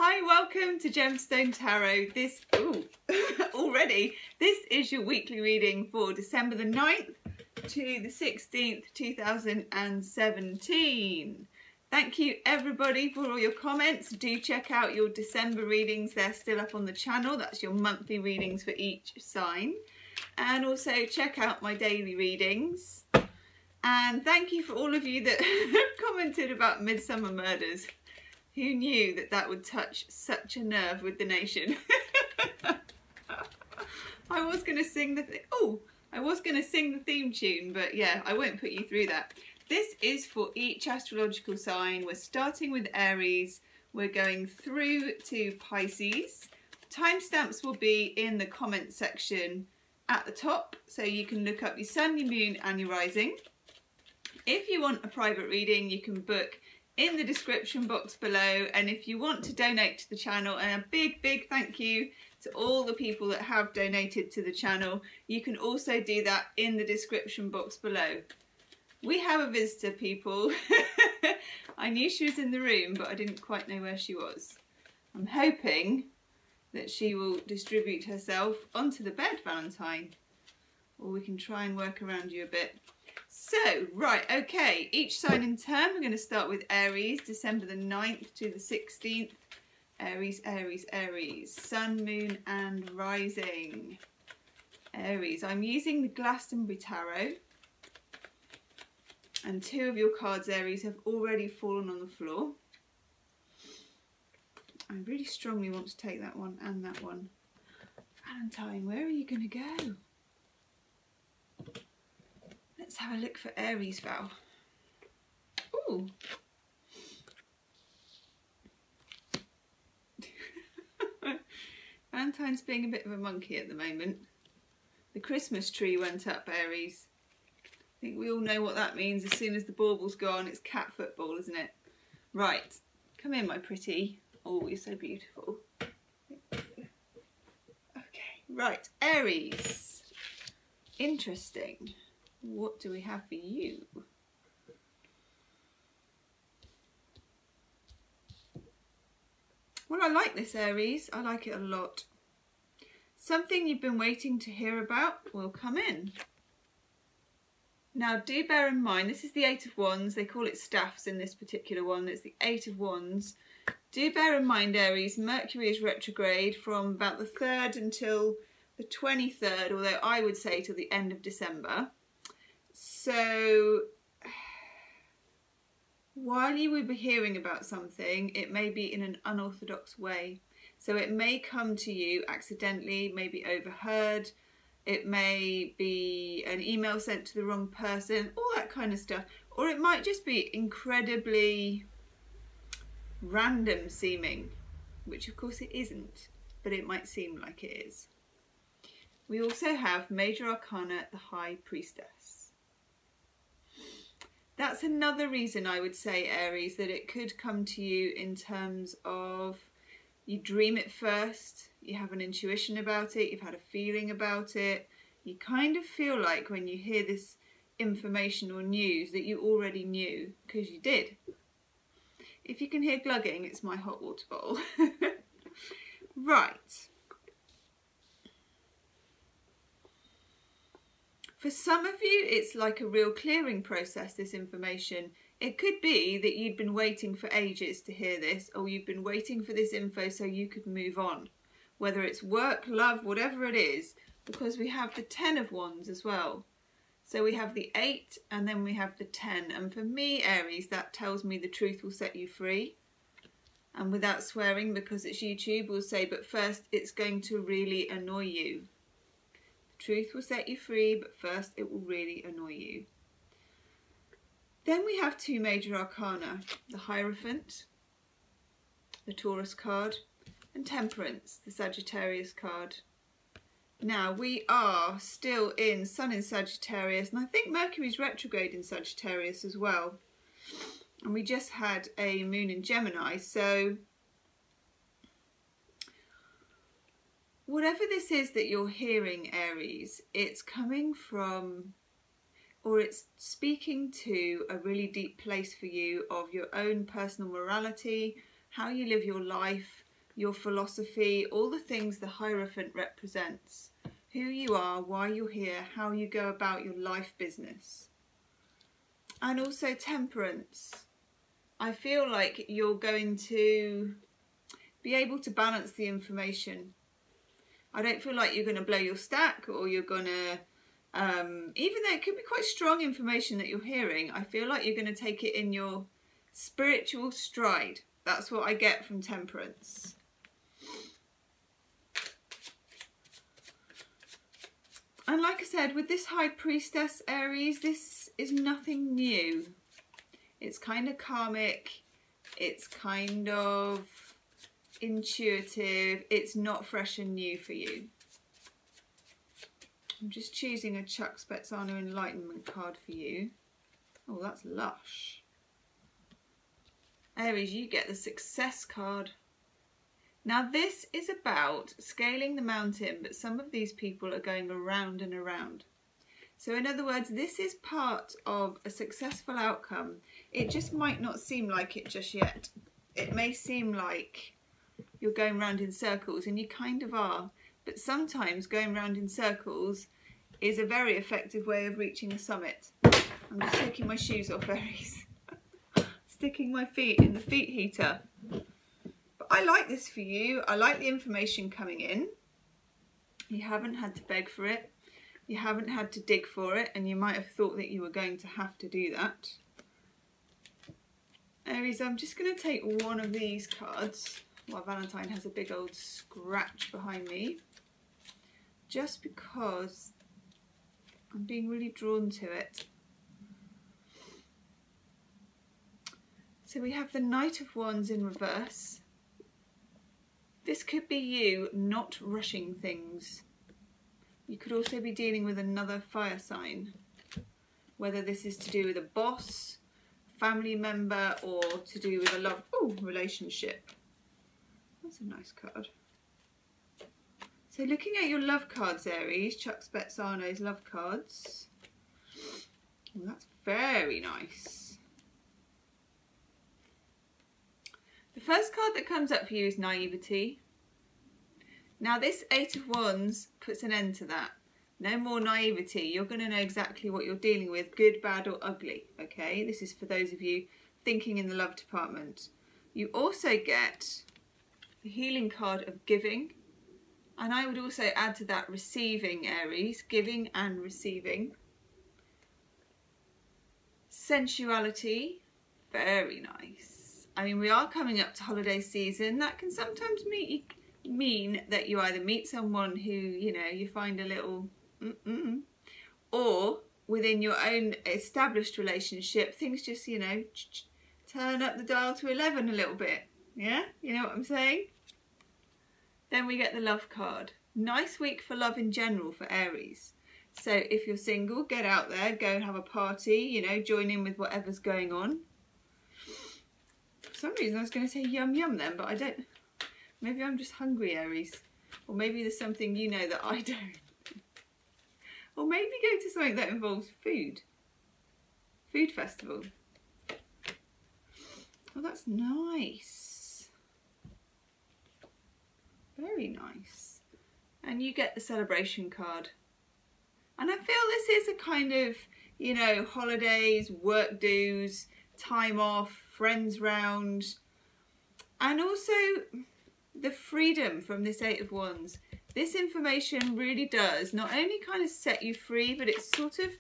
Hi, welcome to Gemstone Tarot. Already, this is your weekly reading for December the 9th to the 16th, 2017. Thank you everybody for all your comments. Do check out your December readings. They're still up on the channel. That's your monthly readings for each sign. And also check out my daily readings. And thank you for all of you that commented about Midsummer Murders. Who knew that that would touch such a nerve with the nation? I was going to sing the theme tune, but yeah, I won't put you through that. This is for each astrological sign. We're starting with Aries. We're going through to Pisces. Timestamps will be in the comment section at the top, so you can look up your sun, your moon and your rising. If you want a private reading, you can book in the description box below, and if you want to donate to the channel, and a big thank you to all the people that have donated to the channel, you can also do that in the description box below. We have a visitor, people. I knew she was in the room, but I didn't quite know where she was. I'm hoping that she will distribute herself onto the bed, Valentine, or we can try and work around you a bit. So, right, okay, each sign in turn. We're going to start with Aries, December the 9th to the 16th. Aries, Aries, Aries, Sun, Moon and Rising. Aries, I'm using the Glastonbury Tarot. And two of your cards, Aries, have already fallen on the floor. I really strongly want to take that one and that one. Valentine, where are you going to go? Let's have a look for Aries, Val. Ooh. Valentine's being a bit of a monkey at the moment. The Christmas tree went up, Aries. I think we all know what that means. As soon as the bauble's gone, it's cat football, isn't it? Right, come in, my pretty. Oh, you're so beautiful. Okay, right, Aries. Interesting. What do we have for you? Well, I like this, Aries. I like it a lot. Something you've been waiting to hear about will come in. Now, do bear in mind, this is the Eight of Wands. They call it staffs in this particular one. It's the Eight of Wands. Do bear in mind, Aries, Mercury is retrograde from about the 3rd until the 23rd, although I would say till the end of December. So, while you will be hearing about something, it may be in an unorthodox way. So it may come to you accidentally, may be overheard, it may be an email sent to the wrong person, all that kind of stuff. Or it might just be incredibly random seeming, which of course it isn't, but it might seem like it is. We also have Major Arcana, the High Priestess. That's another reason I would say, Aries, that it could come to you in terms of you dream it first, you have an intuition about it, you've had a feeling about it. You kind of feel like when you hear this information or news that you already knew, because you did. If you can hear glugging, it's my hot water bottle. Right. For some of you, it's like a real clearing process, this information. It could be that you'd been waiting for ages to hear this, or you've been waiting for this info so you could move on. Whether it's work, love, whatever it is, because we have the 10 of Wands as well. So we have the 8 and then we have the 10. And for me, Aries, that tells me the truth will set you free. And without swearing, because it's YouTube, we'll say, but first it's going to really annoy you. Truth will set you free, but first it will really annoy you. Then we have two Major Arcana, the Hierophant, the Taurus card, and Temperance, the Sagittarius card. Now we are still in Sun in Sagittarius, and I think Mercury's retrograde in Sagittarius as well. And we just had a Moon in Gemini, so whatever this is that you're hearing, Aries, it's coming from, or it's speaking to a really deep place for you of your own personal morality, how you live your life, your philosophy, all the things the Hierophant represents. Who you are, why you're here, how you go about your life business. And also Temperance. I feel like you're going to be able to balance the information. I don't feel like you're going to blow your stack, or you're going to, even though it could be quite strong information that you're hearing, I feel like you're going to take it in your spiritual stride. That's what I get from Temperance. And like I said, with this High Priestess, Aries, this is nothing new. It's kind of karmic. It's kind of intuitive. It's not fresh and new for you. I'm just choosing a Chuck Spezzano Enlightenment card for you. Oh, that's lush. Aries, you get the Success card. Now this is about scaling the mountain, but some of these people are going around and around. So in other words, this is part of a successful outcome. It just might not seem like it just yet. It may seem like you're going round in circles, and you kind of are. But sometimes going round in circles is a very effective way of reaching a summit. I'm just taking my shoes off, Aries. Sticking my feet in the feet heater. But I like this for you. I like the information coming in. You haven't had to beg for it. You haven't had to dig for it, and you might have thought that you were going to have to do that. Aries, I'm just going to take one of these cards while Valentine has a big old scratch behind me, just because I'm being really drawn to it. So we have the Knight of Wands in reverse. This could be you not rushing things. You could also be dealing with another fire sign, whether this is to do with a boss, family member, or to do with a relationship. That's a nice card. So looking at your love cards, Aries, Chuck Spezzano's love cards. Oh, that's very nice. The first card that comes up for you is naivety. Now this Eight of Wands puts an end to that. No more naivety. You're going to know exactly what you're dealing with, good, bad or ugly. Okay, this is for those of you thinking in the love department. You also get the healing card of giving. And I would also add to that receiving, Aries, giving and receiving. Sensuality, very nice. I mean, we are coming up to holiday season. That can sometimes mean that you either meet someone who, you know, you find a little or within your own established relationship, things just, you know, turn up the dial to 11 a little bit. Yeah, you know what I'm saying? Then we get the love card. Nice week for love in general for Aries. So if you're single, get out there, go and have a party, you know, join in with whatever's going on. For some reason I was going to say yum yum then, but I don't. Maybe I'm just hungry, Aries. Or maybe there's something you know that I don't. Or maybe go to something that involves food. Food festival. Oh, that's nice. Very nice. And you get the celebration card. And I feel this is a kind of, you know, holidays, work dues, time off, friends round. And also the freedom from this Eight of Wands. This information really does not only kind of set you free, but it sort of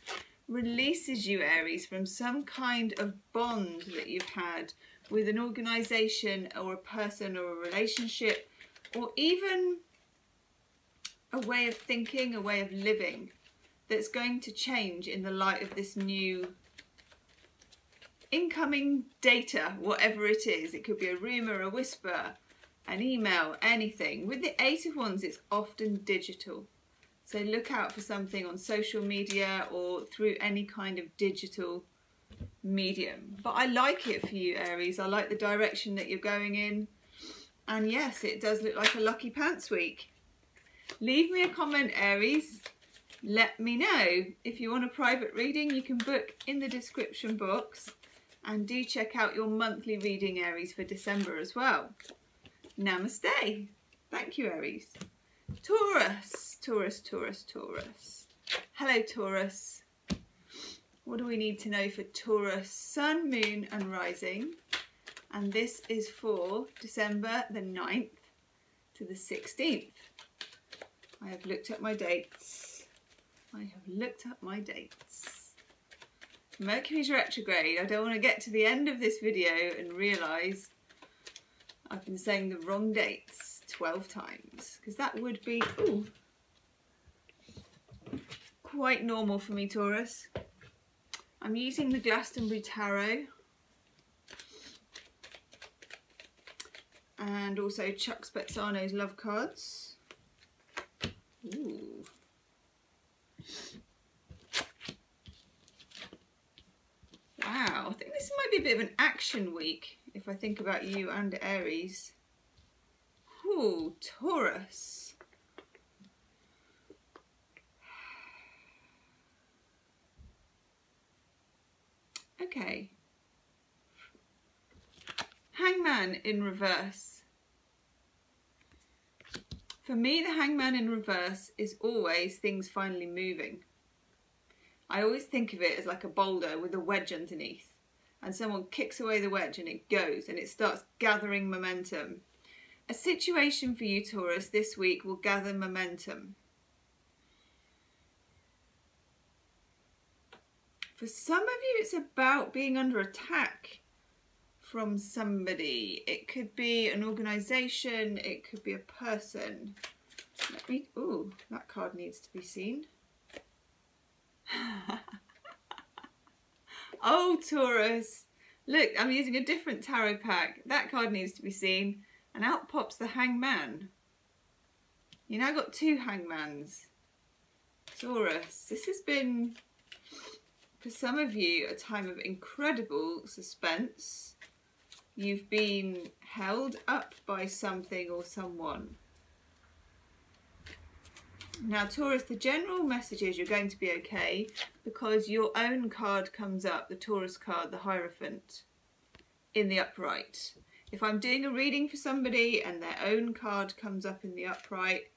releases you, Aries, from some kind of bond that you've had with an organisation or a person or a relationship, or even a way of thinking, a way of living that's going to change in the light of this new incoming data, whatever it is. It could be a rumour, a whisper, an email, anything. With the Eight of Wands, it's often digital. So look out for something on social media or through any kind of digital medium. But I like it for you, Aries. I like the direction that you're going in. And yes, it does look like a lucky pants week. Leave me a comment, Aries. Let me know. If you want a private reading, you can book in the description box. And do check out your monthly reading, Aries, for December as well. Namaste. Thank you, Aries. Taurus, Taurus, Taurus, Taurus. Hello, Taurus. What do we need to know for Taurus? Sun, moon and rising. And this is for December the 9th to the 16th. I have looked at my dates. I have looked up my dates. Mercury's retrograde. I don't want to get to the end of this video and realise I've been saying the wrong dates 12 times, because that would be quite normal for me, Taurus. I'm using the Glastonbury Tarot and also Chuck Spezzano's Love Cards. Ooh. Wow, I think this might be a bit of an action week if I think about you and Aries. Ooh, Taurus. Okay. Hangman in reverse. For me, the Hangman in reverse is always things finally moving. I always think of it as like a boulder with a wedge underneath, and someone kicks away the wedge and it goes and it starts gathering momentum. A situation for you, Taurus, this week will gather momentum. For some of you, it's about being under attack from somebody. It could be an organisation, it could be a person. Ooh, that card needs to be seen. Oh, Taurus, look, I'm using a different tarot pack. That card needs to be seen, and out pops the Hangman. You now got two Hangmans. Taurus, this has been, for some of you, a time of incredible suspense. You've been held up by something or someone. Now, Taurus, the general message is you're going to be okay, because your own card comes up, the Taurus card, the Hierophant, in the upright. If I'm doing a reading for somebody and their own card comes up in the upright,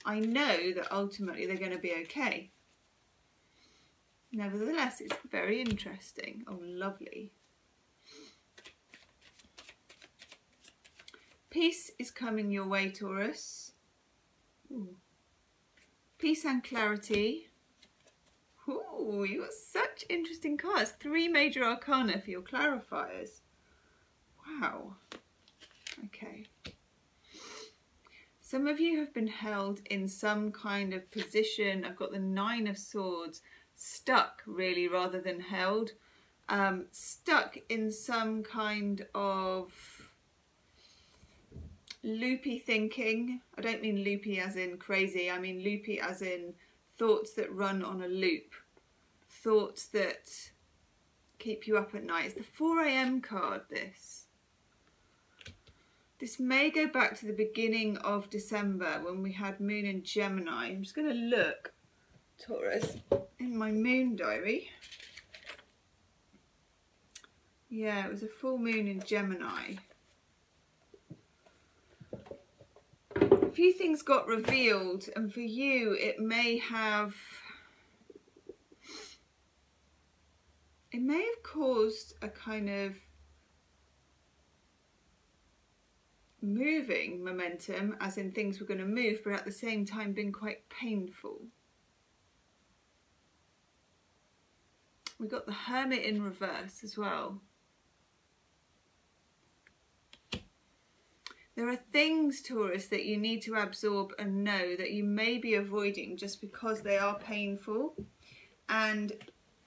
I know that ultimately they're going to be okay. Nevertheless, it's very interesting. Oh, lovely. Peace is coming your way, Taurus. Ooh. Peace and clarity. Ooh, you got such interesting cards. 3 major arcana for your clarifiers. Wow. Okay. Some of you have been held in some kind of position. I've got the 9 of Swords. Stuck, really, rather than held. Stuck in some kind of loopy thinking. I don't mean loopy as in crazy, I mean loopy as in thoughts that run on a loop, thoughts that keep you up at night. It's the 4 AM card, this. This may go back to the beginning of December when we had Moon in Gemini. I'm just going to look, Taurus, in my moon diary. Yeah, it was a full moon in Gemini. A few things got revealed, and for you it may have caused a kind of moving momentum, as in things were going to move, but at the same time been quite painful. We got the Hermit in reverse as well. There are things, Taurus, that you need to absorb and know that you may be avoiding just because they are painful. And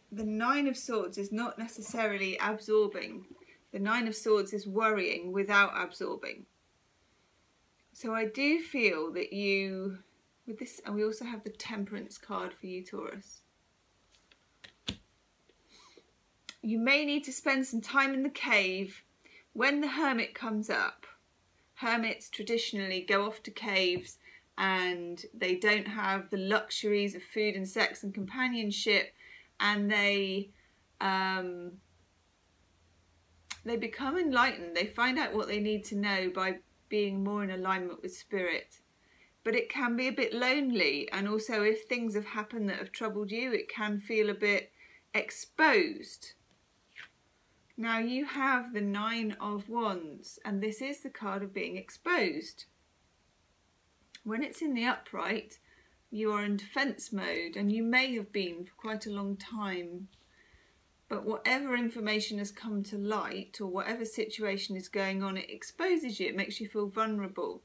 the 9 of Swords is not necessarily absorbing. The 9 of Swords is worrying without absorbing. So I do feel that you, with this, and we also have the Temperance card for you, Taurus. You may need to spend some time in the cave when the Hermit comes up. Hermits traditionally go off to caves and they don't have the luxuries of food and sex and companionship, and they become enlightened. They find out what they need to know by being more in alignment with spirit. But it can be a bit lonely, and also if things have happened that have troubled you, it can feel a bit exposed. Now you have the 9 of Wands, and this is the card of being exposed. When it's in the upright, you are in defense mode, and you may have been for quite a long time. But whatever information has come to light, or whatever situation is going on, it exposes you, it makes you feel vulnerable.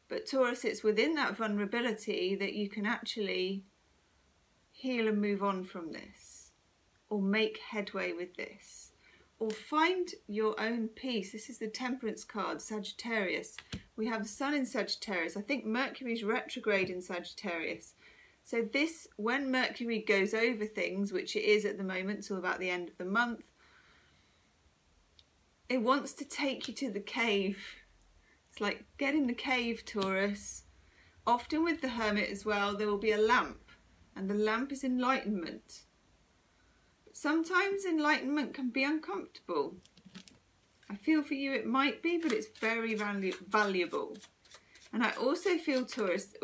But Taurus, it's within that vulnerability that you can actually heal and move on from this, or make headway with this, or find your own peace. This is the Temperance card, Sagittarius. We have the Sun in Sagittarius. I think Mercury's retrograde in Sagittarius. So this, when Mercury goes over things, which it is at the moment, till about the end of the month, it wants to take you to the cave. It's like, get in the cave, Taurus. Often with the Hermit as well, there will be a lamp, and the lamp is enlightenment. But sometimes enlightenment can be uncomfortable. I feel for you it might be, but it's very valuable. And I also feel, Taurus,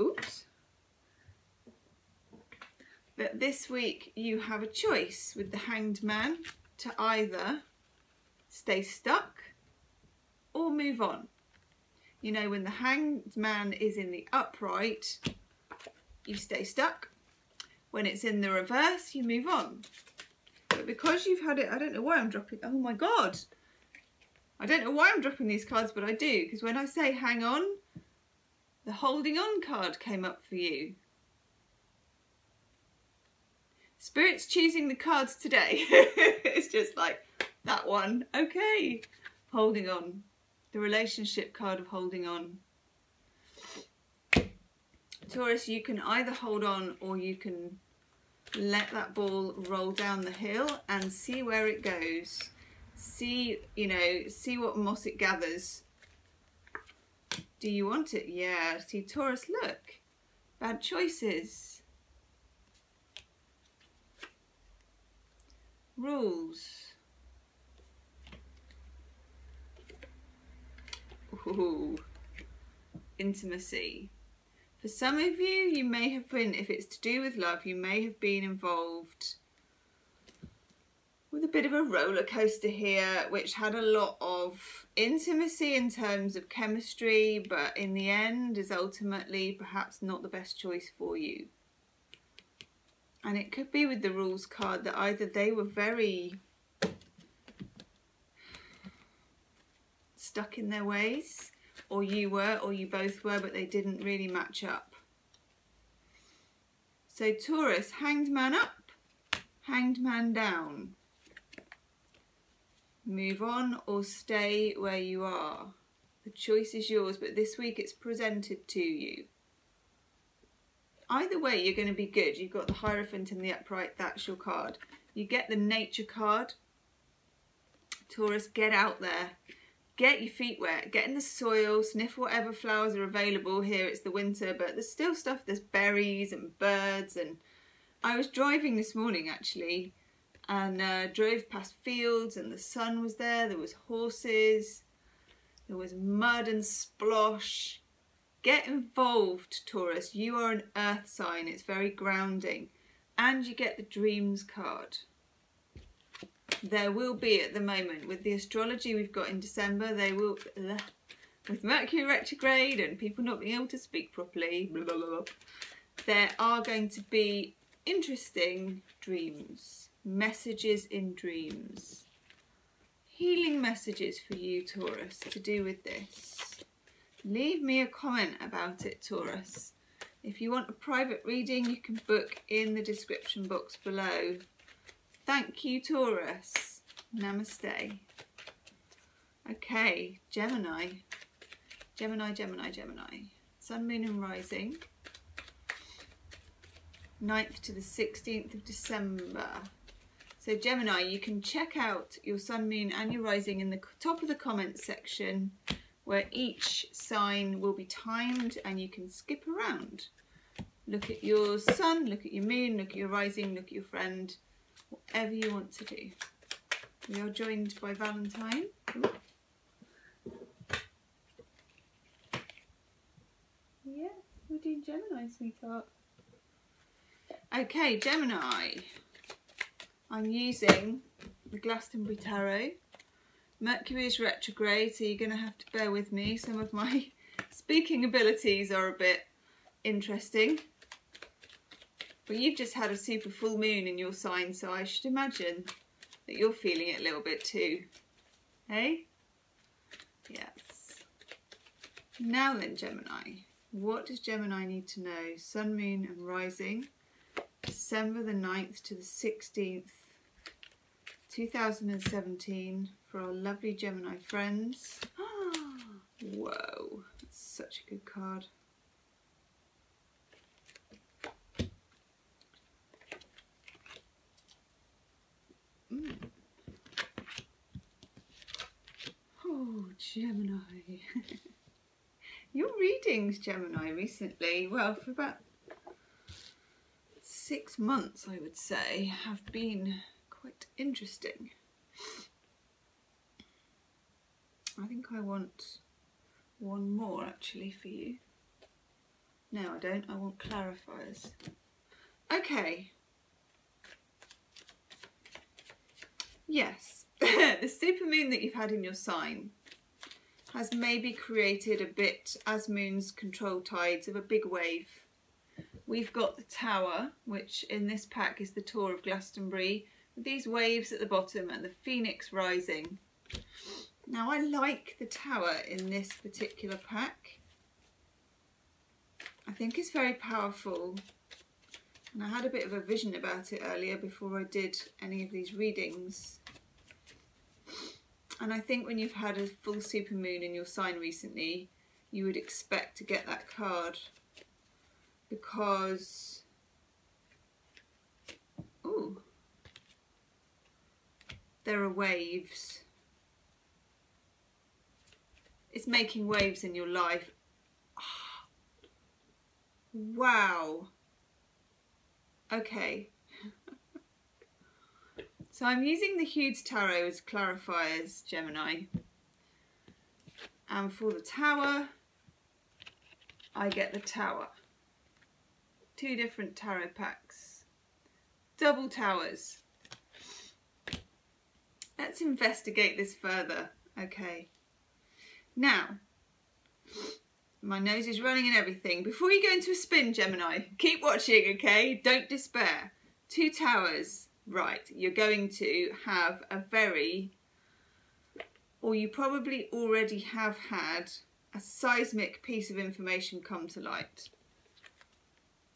that this week you have a choice with the Hanged Man to either stay stuck or move on. You know, when the Hanged Man is in the upright, you stay stuck. When it's in the reverse, you move on. But because you've had it, I don't know why I'm dropping, oh my God. I don't know why I'm dropping these cards, but I do. Because when I say hang on, the holding on card came up for you. Spirit's choosing the cards today. It's just like, that one, okay. Holding on. The relationship card of holding on. Taurus, you can either hold on or you can let that ball roll down the hill and see where it goes. See, you know, see what moss it gathers. Do you want it? Yeah. See, Taurus, look. Bad choices. Rules. Ooh. Intimacy. For some of you, you may have been, if it's to do with love, you may have been involved with a bit of a roller coaster here, which had a lot of intimacy in terms of chemistry, but in the end is ultimately perhaps not the best choice for you. And it could be with the Rules card that either they were very stuck in their ways, or you were, or you both were, but they didn't really match up. So Taurus, Hanged Man up, Hanged Man down. Move on or stay where you are. The choice is yours, but this week it's presented to you. Either way, you're going to be good. You've got the Hierophant in the upright, that's your card. You get the Nature card. Taurus, get out there. Get your feet wet, get in the soil, sniff whatever flowers are available. Here it's the winter, but there's still stuff, there's berries and birds. And I was driving this morning actually, and drove past fields, and the sun was there was horses, there was mud and splosh. Get involved, Taurus. You are an earth sign, it's very grounding. And you get the Dreams card. There will be at the moment, with the astrology we've got in December, they will, with Mercury retrograde and people not being able to speak properly, blah, blah, blah, there are going to be interesting dreams, messages in dreams, healing messages for you, Taurus, to do with this. Leave me a comment about it, Taurus. If you want a private reading, you can book in the description box below. Thank you, Taurus. Namaste. Okay, Gemini. Gemini. Sun, Moon and Rising. 9th to the 16th of December. So Gemini, you can check out your Sun, Moon and your Rising in the top of the comments section, where each sign will be timed and you can skip around. Look at your Sun, look at your Moon, look at your Rising, look at your friend. Whatever you want to do. We are joined by Valentine. Ooh. We're doing Gemini, sweetheart. Okay, Gemini. I'm using the Glastonbury Tarot. Mercury is retrograde, so you're going to have to bear with me. Some of my speaking abilities are a bit interesting. But you've just had a super full moon in your sign, so I should imagine that you're feeling it a little bit too. Hey? Yes. Now then, Gemini. What does Gemini need to know? Sun, Moon and Rising. December the 9th to the 16th, 2017 for our lovely Gemini friends. Whoa, that's such a good card. Oh, Gemini. Your readings, Gemini, recently, well, for about 6 months, I would say, have been quite interesting. I think I want one more, actually, for you. No, I don't. I want clarifiers. Okay. Yes, the supermoon that you've had in your sign has maybe created a bit, as moons control tides, of a big wave. We've got the Tower, which in this pack is the Tour of Glastonbury, with these waves at the bottom and the Phoenix rising. Now I like the Tower in this particular pack. I think it's very powerful. And I had a bit of a vision about it earlier before I did any of these readings. And I think when you've had a full supermoon in your sign recently, you would expect to get that card because, ooh, there are waves. It's making waves in your life. Wow. Okay. So I'm using the Huge Tarot as clarifiers, Gemini. And for the Tower, I get the Tower. 2 different tarot packs. Double towers. Let's investigate this further. Okay. Now, my nose is running and everything. Before you go into a spin, Gemini, keep watching, okay? Don't despair. 2 towers. Right, you're going to have a very, or you probably already have had, a seismic piece of information come to light.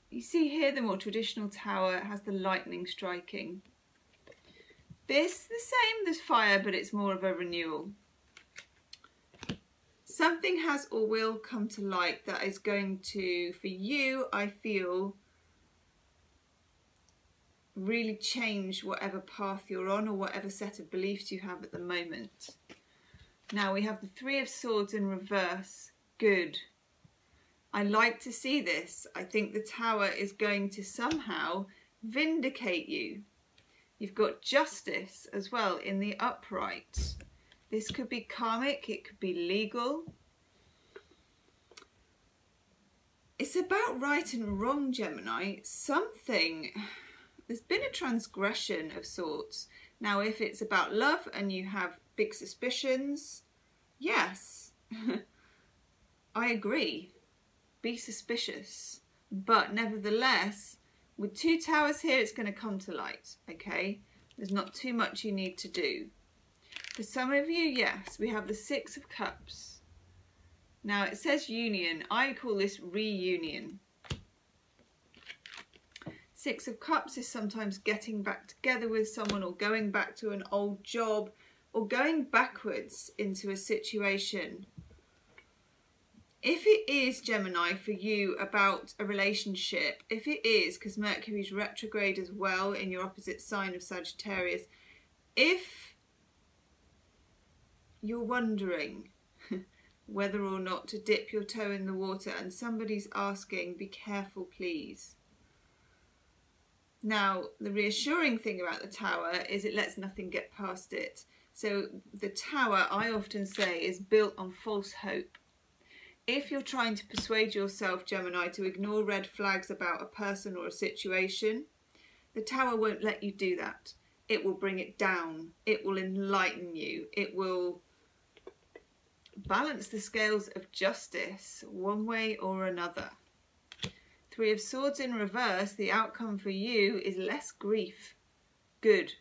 You see here the more traditional tower has the lightning striking. This, the same, there's fire, but it's more of a renewal. Something has or will come to light that is going to, for you, I feel, really change whatever path you're on or whatever set of beliefs you have at the moment. Now we have the 3 of Swords in reverse. Good. I like to see this. I think the Tower is going to somehow vindicate you. You've got Justice as well in the upright. This could be karmic, it could be legal. It's about right and wrong, Gemini. Something, there's been a transgression of sorts. Now, if it's about love and you have big suspicions, yes, I agree. Be suspicious. But nevertheless, with 2 towers here, it's going to come to light, okay? There's not too much you need to do. For some of you, yes, we have the 6 of Cups. Now, it says union. I call this reunion. 6 of Cups is sometimes getting back together with someone or going back to an old job or going backwards into a situation. If it is, Gemini, for you about a relationship, if it is, because Mercury's retrograde as well in your opposite sign of Sagittarius, if you're wondering whether or not to dip your toe in the water and somebody's asking, be careful please. Now, the reassuring thing about the Tower is it lets nothing get past it. So the Tower, I often say, is built on false hope. If you're trying to persuade yourself, Gemini, to ignore red flags about a person or a situation, the Tower won't let you do that. It will bring it down. It will enlighten you. It will balance the scales of justice one way or another. Three of Swords in reverse, the outcome for you is less grief. Good.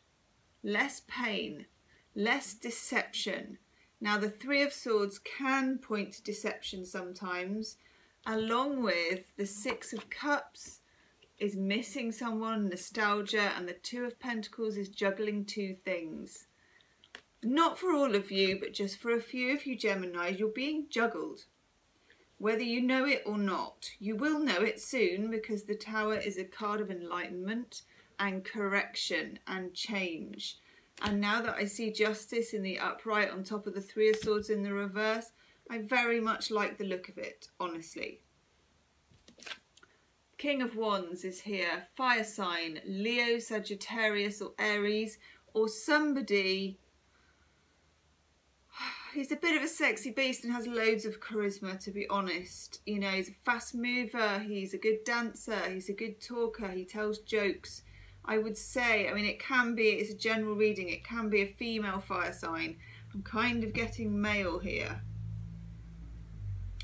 Less pain. Less deception. Now, the Three of Swords can point to deception sometimes, along with the Six of Cups is missing someone, nostalgia, and the Two of Pentacles is juggling two things. Not for all of you, but just for a few of you Geminis, you're being juggled. Whether you know it or not, you will know it soon, because the Tower is a card of enlightenment and correction and change. And now that I see justice in the upright on top of the Three of Swords in the reverse, I very much like the look of it, honestly. King of Wands is here. Fire sign, Leo, Sagittarius or Aries, or somebody. He's a bit of a sexy beast and has loads of charisma, to be honest. You know, he's a fast mover, he's a good dancer, he's a good talker, he tells jokes. I would say, I mean, it can be, it's a general reading, it can be a female fire sign. I'm kind of getting male here.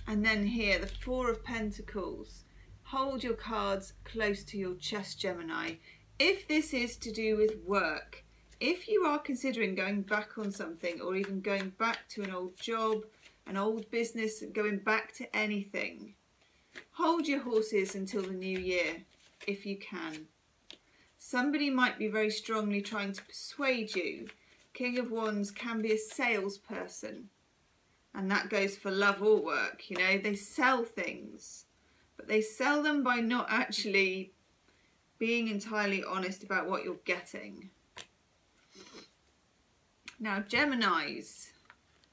And then here, the Four of Pentacles. Hold your cards close to your chest, Gemini. If this is to do with work, if you are considering going back on something, or even going back to an old job, an old business, going back to anything, hold your horses until the new year, if you can. Somebody might be very strongly trying to persuade you. King of Wands can be a salesperson, and that goes for love or work. You know, they sell things, but they sell them by not actually being entirely honest about what you're getting. Now, Geminis,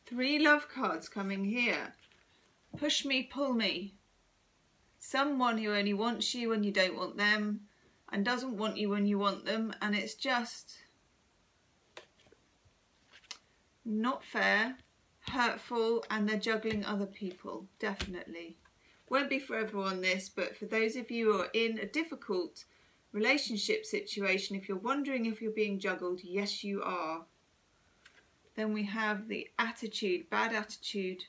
3 love cards coming here. Push me, pull me. Someone who only wants you when you don't want them, and doesn't want you when you want them, and it's just not fair, hurtful, and they're juggling other people, definitely. Won't be for everyone this, but for those of you who are in a difficult relationship situation, if you're wondering if you're being juggled, yes you are. Then we have the attitude, bad attitude.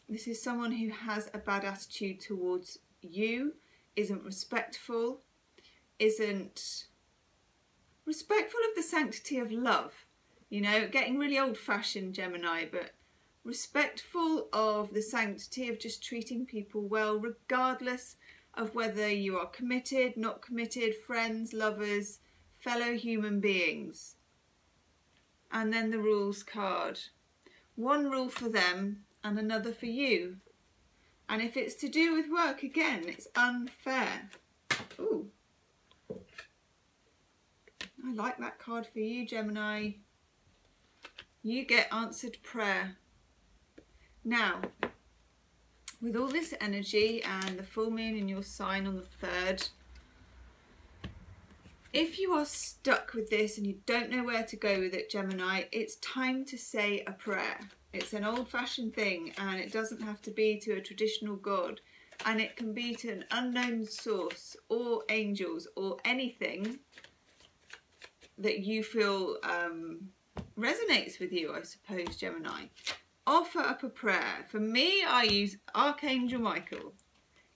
This is someone who has a bad attitude towards you, isn't respectful, isn't respectful of the sanctity of love. You know, getting really old-fashioned, Gemini, but respectful of the sanctity of just treating people well, regardless of whether you are committed, not committed, friends, lovers, fellow human beings. And then the rules card. One rule for them and another for you. And if it's to do with work, again, it's unfair. Ooh. I like that card for you, Gemini. You get answered prayer. Now, with all this energy and the full moon in your sign on the 3rd, if you are stuck with this and you don't know where to go with it, Gemini, it's time to say a prayer. It's an old-fashioned thing, and it doesn't have to be to a traditional god, and it can be to an unknown source or angels or anything that you feel resonates with you, I suppose, Gemini. Offer up a prayer. For me, I use Archangel Michael.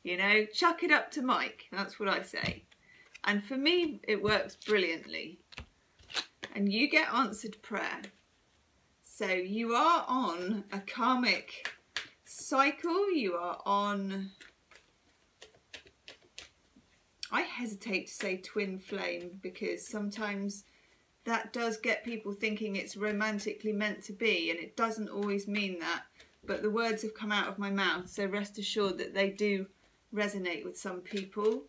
You know, chuck it up to Mike. That's what I say. And for me, it works brilliantly. And you get answered prayer. So you are on a karmic cycle. You are on, I hesitate to say twin flame, because sometimes that does get people thinking it's romantically meant to be, and it doesn't always mean that. But the words have come out of my mouth, so rest assured that they do resonate with some people.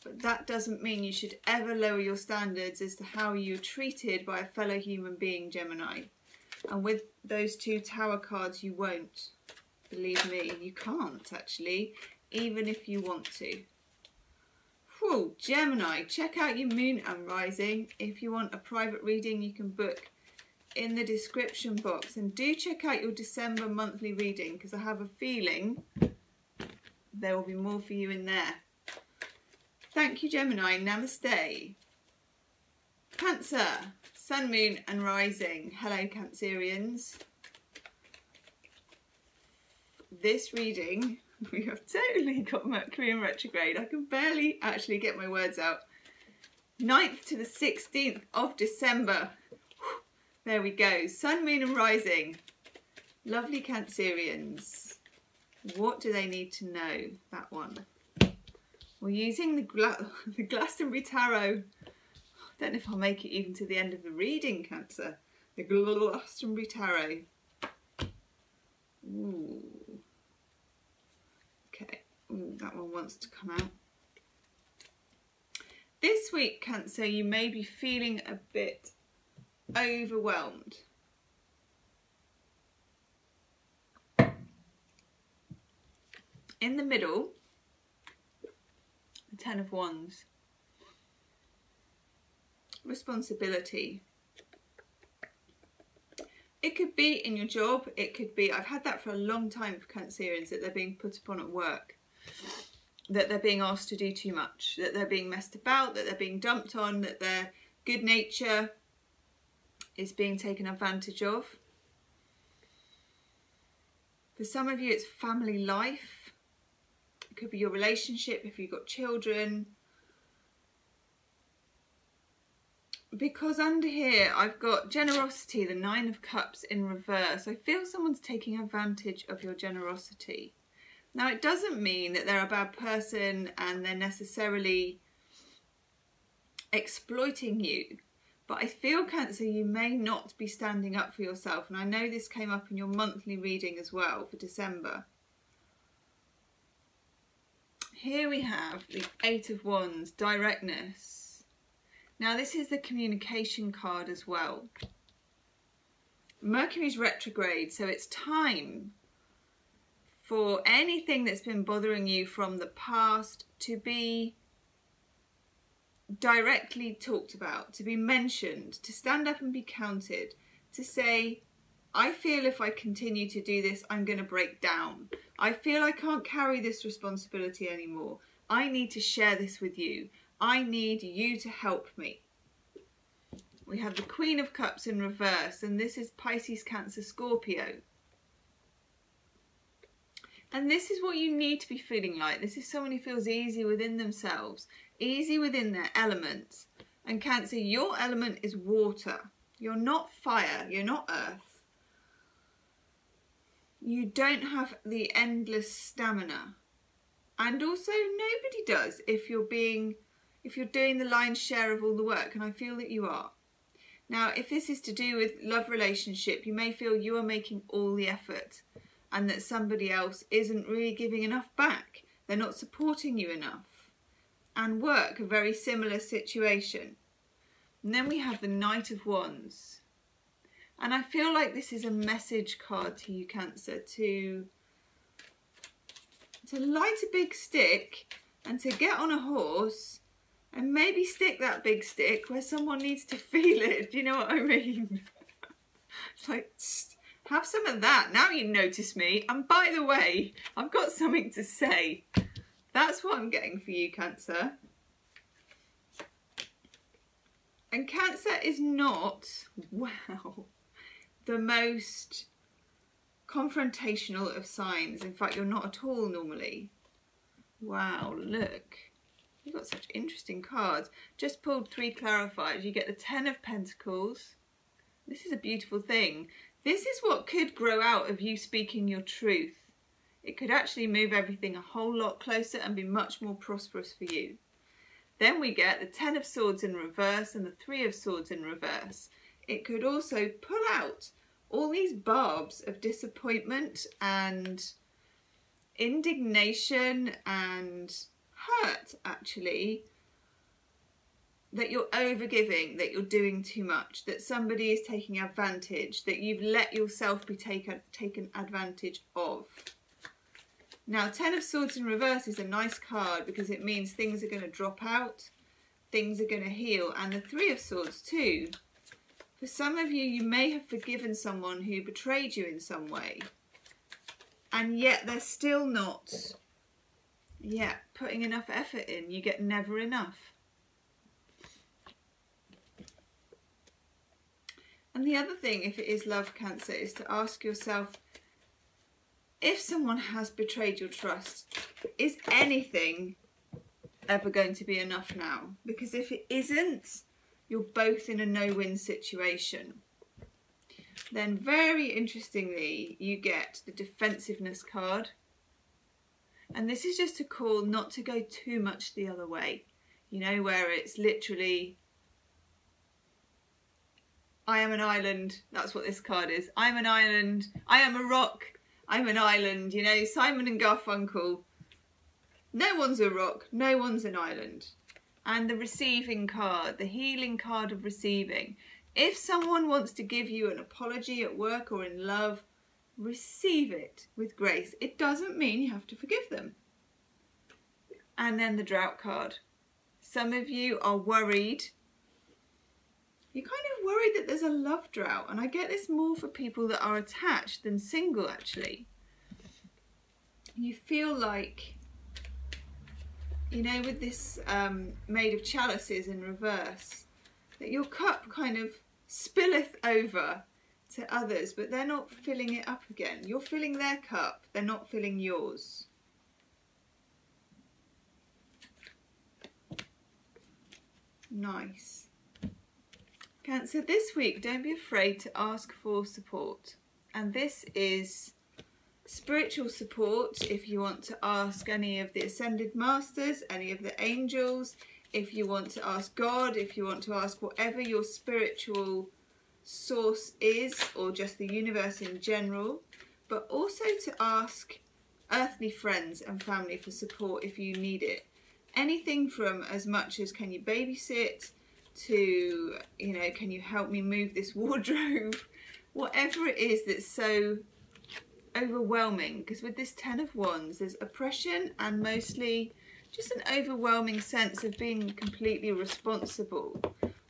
But that doesn't mean you should ever lower your standards as to how you're treated by a fellow human being, Gemini. And with those 2 Tower cards, you won't. Believe me, you can't actually, even if you want to. Whew, Gemini, check out your moon and rising. If you want a private reading, you can book in the description box, and do check out your December monthly reading because I have a feeling there will be more for you in there. Thank you, Gemini. Namaste. Cancer, Sun, Moon and Rising. Hello, Cancerians. This reading, we have totally got Mercury in retrograde. I can barely actually get my words out. 9th to the 16th of December. There we go. Sun, Moon and Rising. Lovely Cancerians. What do they need to know? That one. We're using the Glastonbury Tarot. I don't know if I'll make it even to the end of the reading, Cancer. The Glastonbury Tarot. Ooh. Okay. Ooh, that one wants to come out. This week, Cancer, you may be feeling a bit overwhelmed. In the middle, the Ten of Wands. Responsibility. It could be in your job, it could be, I've had that for a long time for Cancerians, that they're being put upon at work, that they're being asked to do too much, that they're being messed about, that they're being dumped on, that their good nature is being taken advantage of. For some of you it's family life, it could be your relationship if you've got children. Because under here I've got generosity, the Nine of Cups in reverse. I feel someone's taking advantage of your generosity. Now it doesn't mean that they're a bad person and they're necessarily exploiting you. But I feel, Cancer, you may not be standing up for yourself. And I know this came up in your monthly reading as well for December. Here we have the Eight of Wands, directness. Now this is the communication card as well. Mercury's retrograde, so it's time for anything that's been bothering you from the past to be directly talked about, to be mentioned, to stand up and be counted, to say, I feel if I continue to do this, I'm going to break down. I feel I can't carry this responsibility anymore. I need to share this with you. I need you to help me. We have the Queen of Cups in reverse, and this is Pisces, Cancer, Scorpio. And this is what you need to be feeling like. This is someone who feels easy within themselves, easy within their element. And Cancer, your element is water. You're not fire, you're not earth. You don't have the endless stamina. And also nobody does if you're doing the lion's share of all the work, and I feel that you are. Now, if this is to do with love relationship, you may feel you are making all the effort and that somebody else isn't really giving enough back. They're not supporting you enough. And work, a very similar situation. And then we have the Knight of Wands. And I feel like this is a message card to you, Cancer, to light a big stick and to get on a horse and maybe stick that big stick where someone needs to feel it. Do you know what I mean? It's like, have some of that. Now you notice me. And by the way, I've got something to say. That's what I'm getting for you, Cancer. And Cancer is not, wow, the most confrontational of signs. In fact, you're not at all normally. Wow, look. You've got such interesting cards. Just pulled 3 clarifiers. You get the 10 of Pentacles. This is a beautiful thing. This is what could grow out of you speaking your truth. It could actually move everything a whole lot closer and be much more prosperous for you. Then we get the 10 of Swords in reverse and the 3 of Swords in reverse. It could also pull out all these barbs of disappointment and indignation and hurt, actually, that you're overgiving, that you're doing too much, that somebody is taking advantage, that you've let yourself be taken advantage of. Now, 10 of Swords in reverse is a nice card because it means things are going to drop out, things are going to heal, and the 3 of Swords too. For some of you, you may have forgiven someone who betrayed you in some way, and yet they're still not, putting enough effort in. You get never enough. And the other thing, if it is love, Cancer, is to ask yourself, if someone has betrayed your trust, is anything ever going to be enough now? Because if it isn't, you're both in a no-win situation. Then very interestingly, you get the defensiveness card. And this is just a call not to go too much the other way. You know, where it's literally, I am an island. That's what this card is. I'm an island. I am a rock. I'm an island. You know, Simon and Garfunkel. No one's a rock. No one's an island. And the receiving card, the healing card of receiving. If someone wants to give you an apology at work or in love, receive it with grace. It doesn't mean you have to forgive them. And then the drought card. Some of you are worried. You're kind of worried that there's a love drought. And I get this more for people that are attached than single, actually. You feel like, you know, with this Maid of Chalices in reverse, that your cup kind of spilleth over to others, but they're not filling it up again. You're filling their cup, they're not filling yours. Nice. Cancer, this week, don't be afraid to ask for support. And this is spiritual support if you want to ask any of the Ascended Masters, any of the angels, if you want to ask God, if you want to ask whatever your spiritual source is, or just the universe in general, but also to ask earthly friends and family for support if you need it. Anything from as much as, can you babysit, to, you know, can you help me move this wardrobe? Whatever it is that's so overwhelming, because with this Ten of Wands there's oppression and mostly just an overwhelming sense of being completely responsible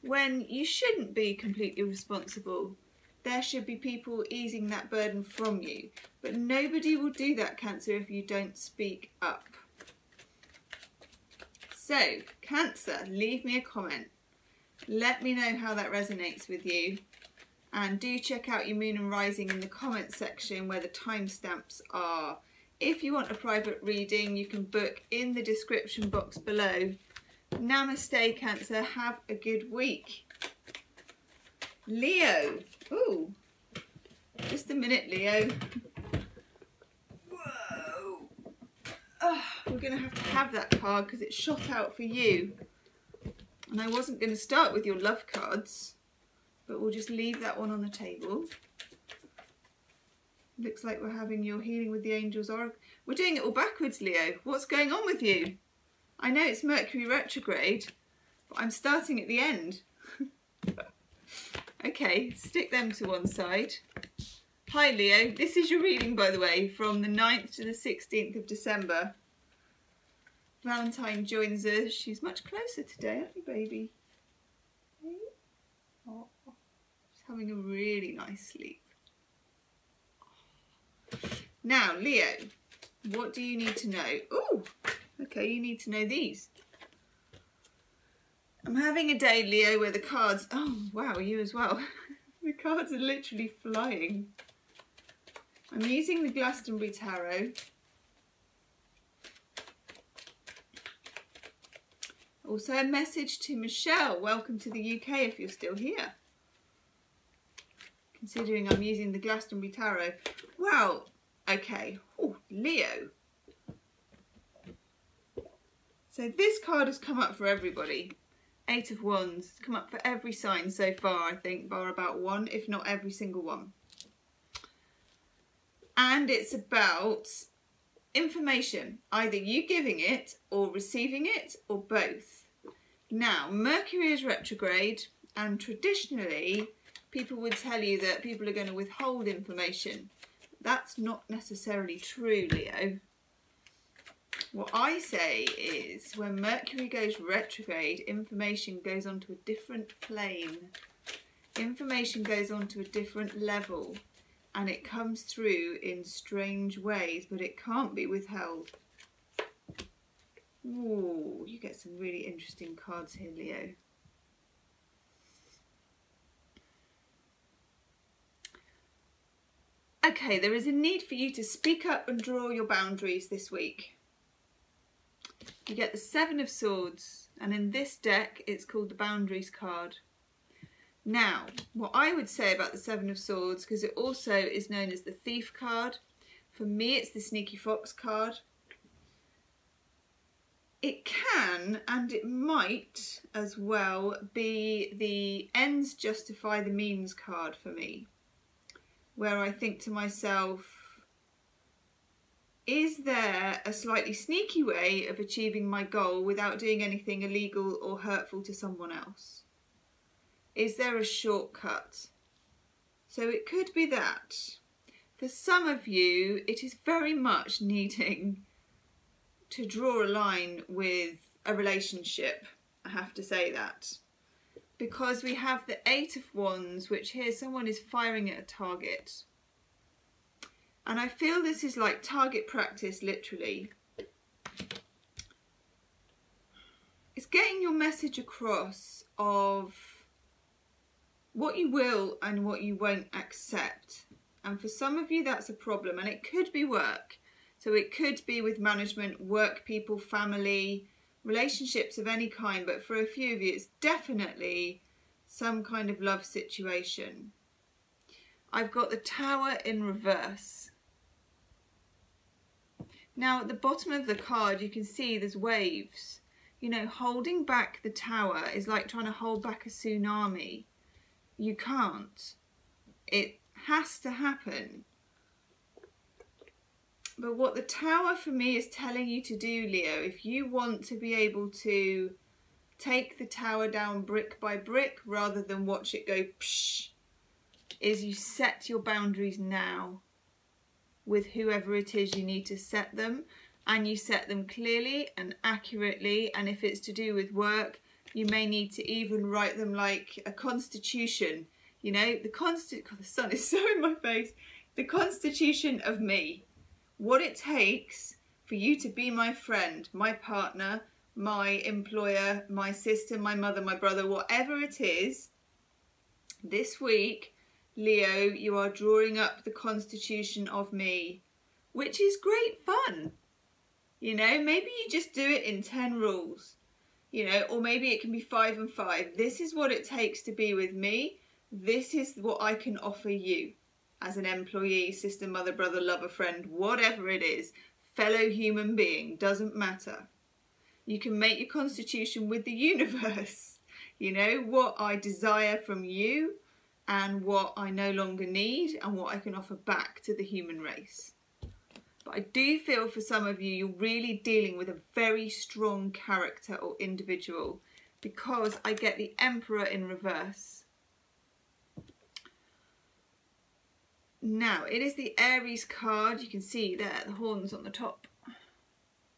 when you shouldn't be completely responsible. There should be people easing that burden from you, but nobody will do that, Cancer, if you don't speak up. So Cancer, leave me a comment, let me know how that resonates with you. And do check out your moon and rising in the comments section where the timestamps are. If you want a private reading, you can book in the description box below. Namaste, Cancer. Have a good week. Leo. Ooh. Just a minute, Leo. Whoa. Oh, we're going to have that card because it's shot out for you. And I wasn't going to start with your love cards, but we'll just leave that one on the table. Looks like we're having your healing with the angels oracle. We're doing it all backwards, Leo. What's going on with you? I know it's Mercury retrograde, but I'm starting at the end. Okay, stick them to one side. Hi, Leo. This is your reading, by the way, from the 9th to the 16th of December. Valentine joins us. She's much closer today, aren't you, baby? Oh, she's having a really nice sleep. Now, Leo, what do you need to know? Ooh, okay, you need to know these. I'm having a day, Leo, where the cards... Oh, wow, you as well. The cards are literally flying. I'm using the Glastonbury Tarot. Also a message to Michelle. Welcome to the UK if you're still here. Considering I'm using the Glastonbury Tarot. Wow, okay. Oh, Leo. So this card has come up for everybody. 8 of Wands. It's come up for every sign so far, I think, bar about one, if not every single one. And it's about information, either you giving it or receiving it or both. Now, Mercury is retrograde, and traditionally people would tell you that people are going to withhold information. That's not necessarily true, Leo. What I say is when Mercury goes retrograde, information goes onto a different plane. Information goes on to a different level and it comes through in strange ways, but it can't be withheld. Ooh, you get some really interesting cards here, Leo. Okay, there is a need for you to speak up and draw your boundaries this week. You get the Seven of Swords, and in this deck it's called the Boundaries card. Now, what I would say about the Seven of Swords, because it also is known as the Thief card, for me it's the Sneaky Fox card. It can, and it might as well, be the ends justify the means card for me, where I think to myself, is there a slightly sneaky way of achieving my goal without doing anything illegal or hurtful to someone else? Is there a shortcut? So it could be that. For some of you, it is very much needing to draw a line with a relationship, I have to say that. Because we have the Eight of Wands, which here someone is firing at a target. And I feel this is like target practice, literally. It's getting your message across of what you will and what you won't accept. And for some of you, that's a problem. And it could be work. So it could be with management, work people, family, relationships of any kind. But for a few of you, it's definitely some kind of love situation. I've got the Tower in reverse. Now at the bottom of the card you can see there's waves. You know, holding back the Tower is like trying to hold back a tsunami. You can't. It has to happen. But what the Tower for me is telling you to do, Leo, if you want to be able to take the Tower down brick by brick rather than watch it go psh, is you set your boundaries now with whoever it is you need to set them, and you set them clearly and accurately. And if it's to do with work, you may need to even write them like a constitution. You know, God, the sun is so in my face. The constitution of me. What it takes for you to be my friend, my partner, my employer, my sister, my mother, my brother, whatever it is. This week, Leo, you are drawing up the constitution of me, which is great fun. You know, maybe you just do it in 10 rules, you know, or maybe it can be 5 and 5. This is what it takes to be with me. This is what I can offer you as an employee, sister, mother, brother, lover, friend, whatever it is, fellow human being, doesn't matter. You can make your constitution with the universe, you know, what I desire from you and what I no longer need and what I can offer back to the human race. But I do feel for some of you, you're really dealing with a very strong character or individual, because I get the Emperor in reverse. Now, it is the Aries card. You can see there, the horns on the top.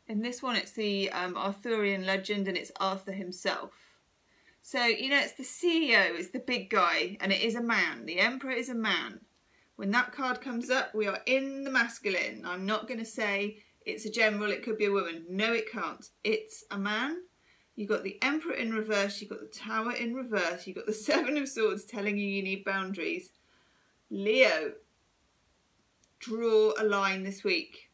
In this one, it's the Arthurian legend, and it's Arthur himself. So, you know, it's the CEO, it's the big guy, and it is a man. The Emperor is a man. When that card comes up, we are in the masculine. I'm not going to say it's a general, it could be a woman. No, it can't. It's a man. You've got the Emperor in reverse, you've got the Tower in reverse, you've got the Seven of Swords telling you need boundaries. Leo, draw a line this week.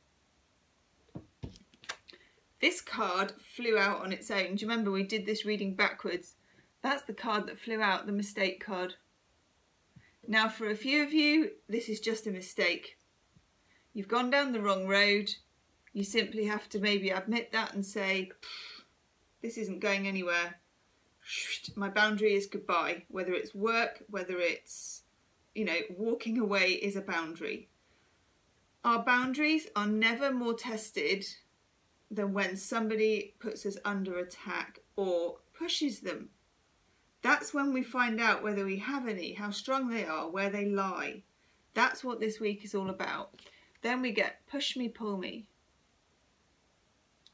This card flew out on its own. Do you remember we did this reading backwards? That's the card that flew out, the mistake card. Now for a few of you, this is just a mistake. You've gone down the wrong road. You simply have to maybe admit that and say, this isn't going anywhere. My boundary is goodbye. Whether it's work, whether it's, you know, walking away is a boundary. Our boundaries are never more tested than when somebody puts us under attack or pushes them. That's when we find out whether we have any, how strong they are, where they lie. That's what this week is all about. Then we get push me, pull me.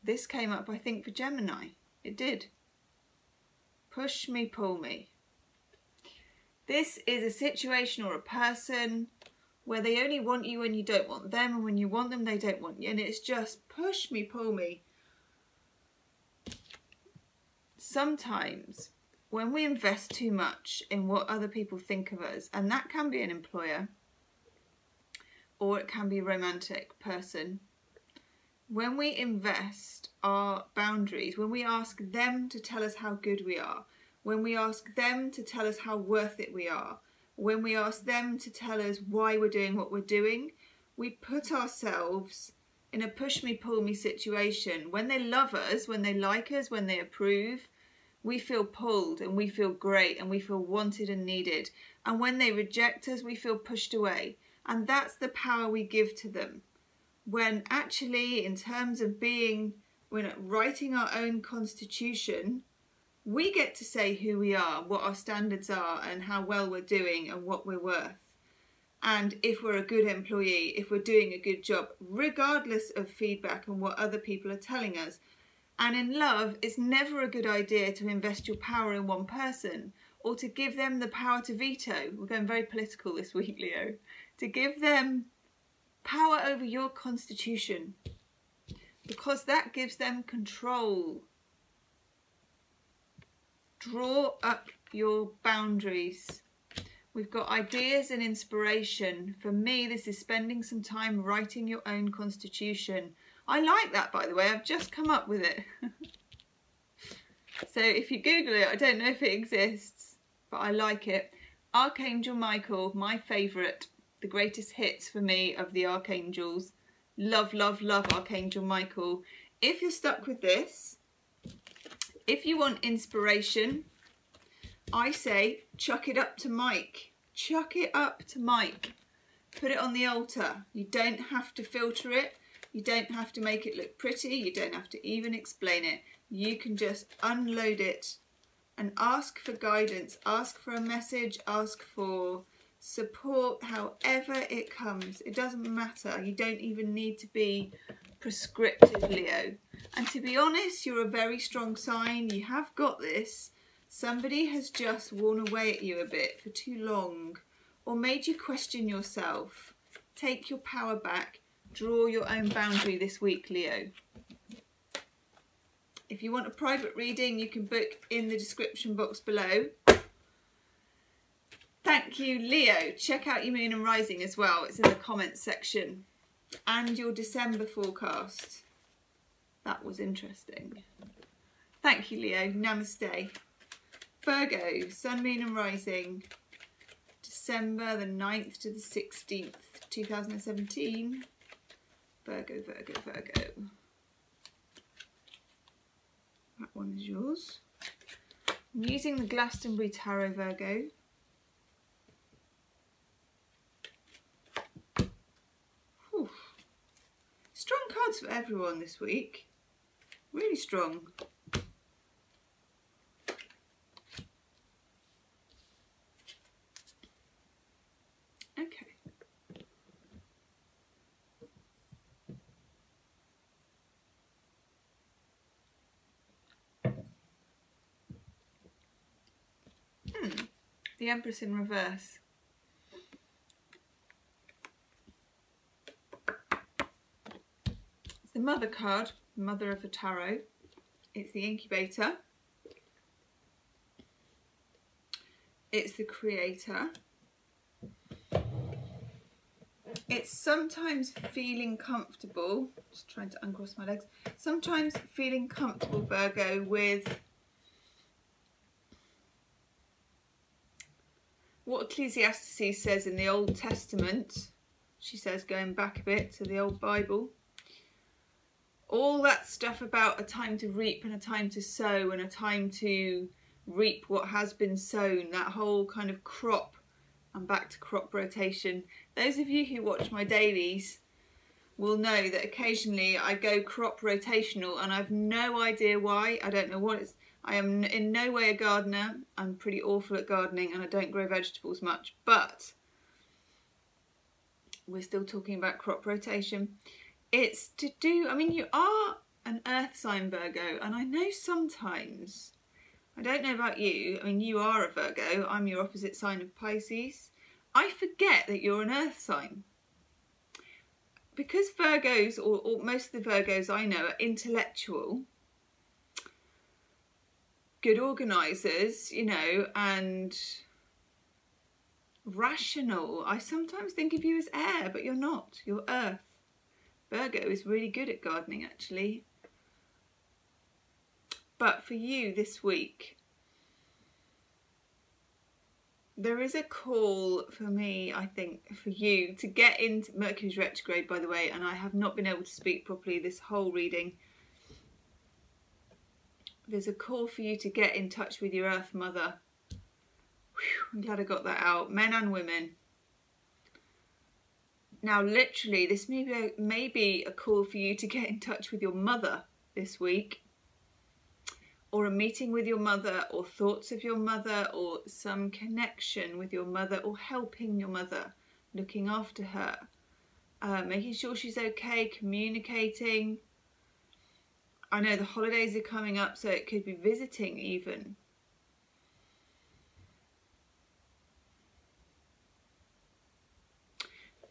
This came up, I think, for Gemini. It did. Push me, pull me. This is a situation or a person where they only want you when you don't want them, and when you want them, they don't want you. And it's just push me, pull me. Sometimes when we invest too much in what other people think of us, and that can be an employer, or it can be a romantic person, when we invest our boundaries, when we ask them to tell us how good we are, when we ask them to tell us how worth it we are, when we ask them to tell us why we're doing what we're doing, we put ourselves in a push me, pull me situation. When they love us, when they like us, when they approve, we feel pulled and we feel great and we feel wanted and needed. And when they reject us, we feel pushed away. And that's the power we give to them. When actually, in terms of writing our own constitution, we get to say who we are, what our standards are, and how well we're doing and what we're worth. And if we're a good employee, if we're doing a good job, regardless of feedback and what other people are telling us. And in love, it's never a good idea to invest your power in one person, or to give them the power to veto. We're going very political this week, Leo. To give them power over your constitution, because that gives them control. Draw up your boundaries. We've got ideas and inspiration. For me, this is spending some time writing your own constitution. I like that, by the way. I've just come up with it. So if you Google it, I don't know if it exists, but I like it. Archangel Michael, my favourite, the greatest hits for me of the archangels. Love, love, love Archangel Michael. If you're stuck with this, if you want inspiration, I say chuck it up to Mike. Chuck it up to Mike. Put it on the altar. You don't have to filter it. You don't have to make it look pretty. You don't have to even explain it. You can just unload it and ask for guidance. Ask for a message. Ask for support, however it comes. It doesn't matter. You don't even need to be prescriptive, Leo. And to be honest, you're a very strong sign. You have got this. Somebody has just worn away at you a bit for too long, or made you question yourself. Take your power back. Draw your own boundary this week, Leo. If you want a private reading, you can book in the description box below. Thank you, Leo. Check out your moon and rising as well. It's in the comments section. And your December forecast. That was interesting. Thank you, Leo. Namaste. Virgo, sun, moon and rising. December the 9th to the 16th, 2017. Virgo, Virgo, Virgo. That one is yours. I'm using the Glastonbury Tarot, Virgo. Whew. Strong cards for everyone this week. Really strong. Okay. The Empress in reverse. It's the Mother card, Mother of the Tarot. It's the Incubator. It's the Creator. It's sometimes feeling comfortable, just trying to uncross my legs, sometimes feeling comfortable, Virgo, with what Ecclesiastes says in the Old Testament. She says, going back a bit to the old Bible, all that stuff about a time to reap and a time to sow and a time to reap what has been sown, that whole kind of crop. I'm back to crop rotation. Those of you who watch my dailies will know that occasionally I go crop rotational and I've no idea why. I don't know what it's. I am in no way a gardener. I'm pretty awful at gardening and I don't grow vegetables much, but we're still talking about crop rotation. It's to do, I mean, you are an earth sign, Virgo, and I know sometimes I don't know about you. I mean, you are a Virgo. I'm your opposite sign of Pisces. I forget that you're an earth sign. Because Virgos, or most of the Virgos I know, are intellectual, good organisers, you know, and rational. I sometimes think of you as air, but you're not. You're earth. Virgo is really good at gardening, actually. But for you this week, there is a call for me, I think, for you to get into Mercury's retrograde, by the way, and I have not been able to speak properly this whole reading. There's a call for you to get in touch with your Earth Mother. Whew, I'm glad I got that out. Men and women. Now, literally, this may be a call for you to get in touch with your mother this week, or a meeting with your mother, or thoughts of your mother, or some connection with your mother, or helping your mother, looking after her, making sure she's okay, communicating. I know the holidays are coming up, so it could be visiting even.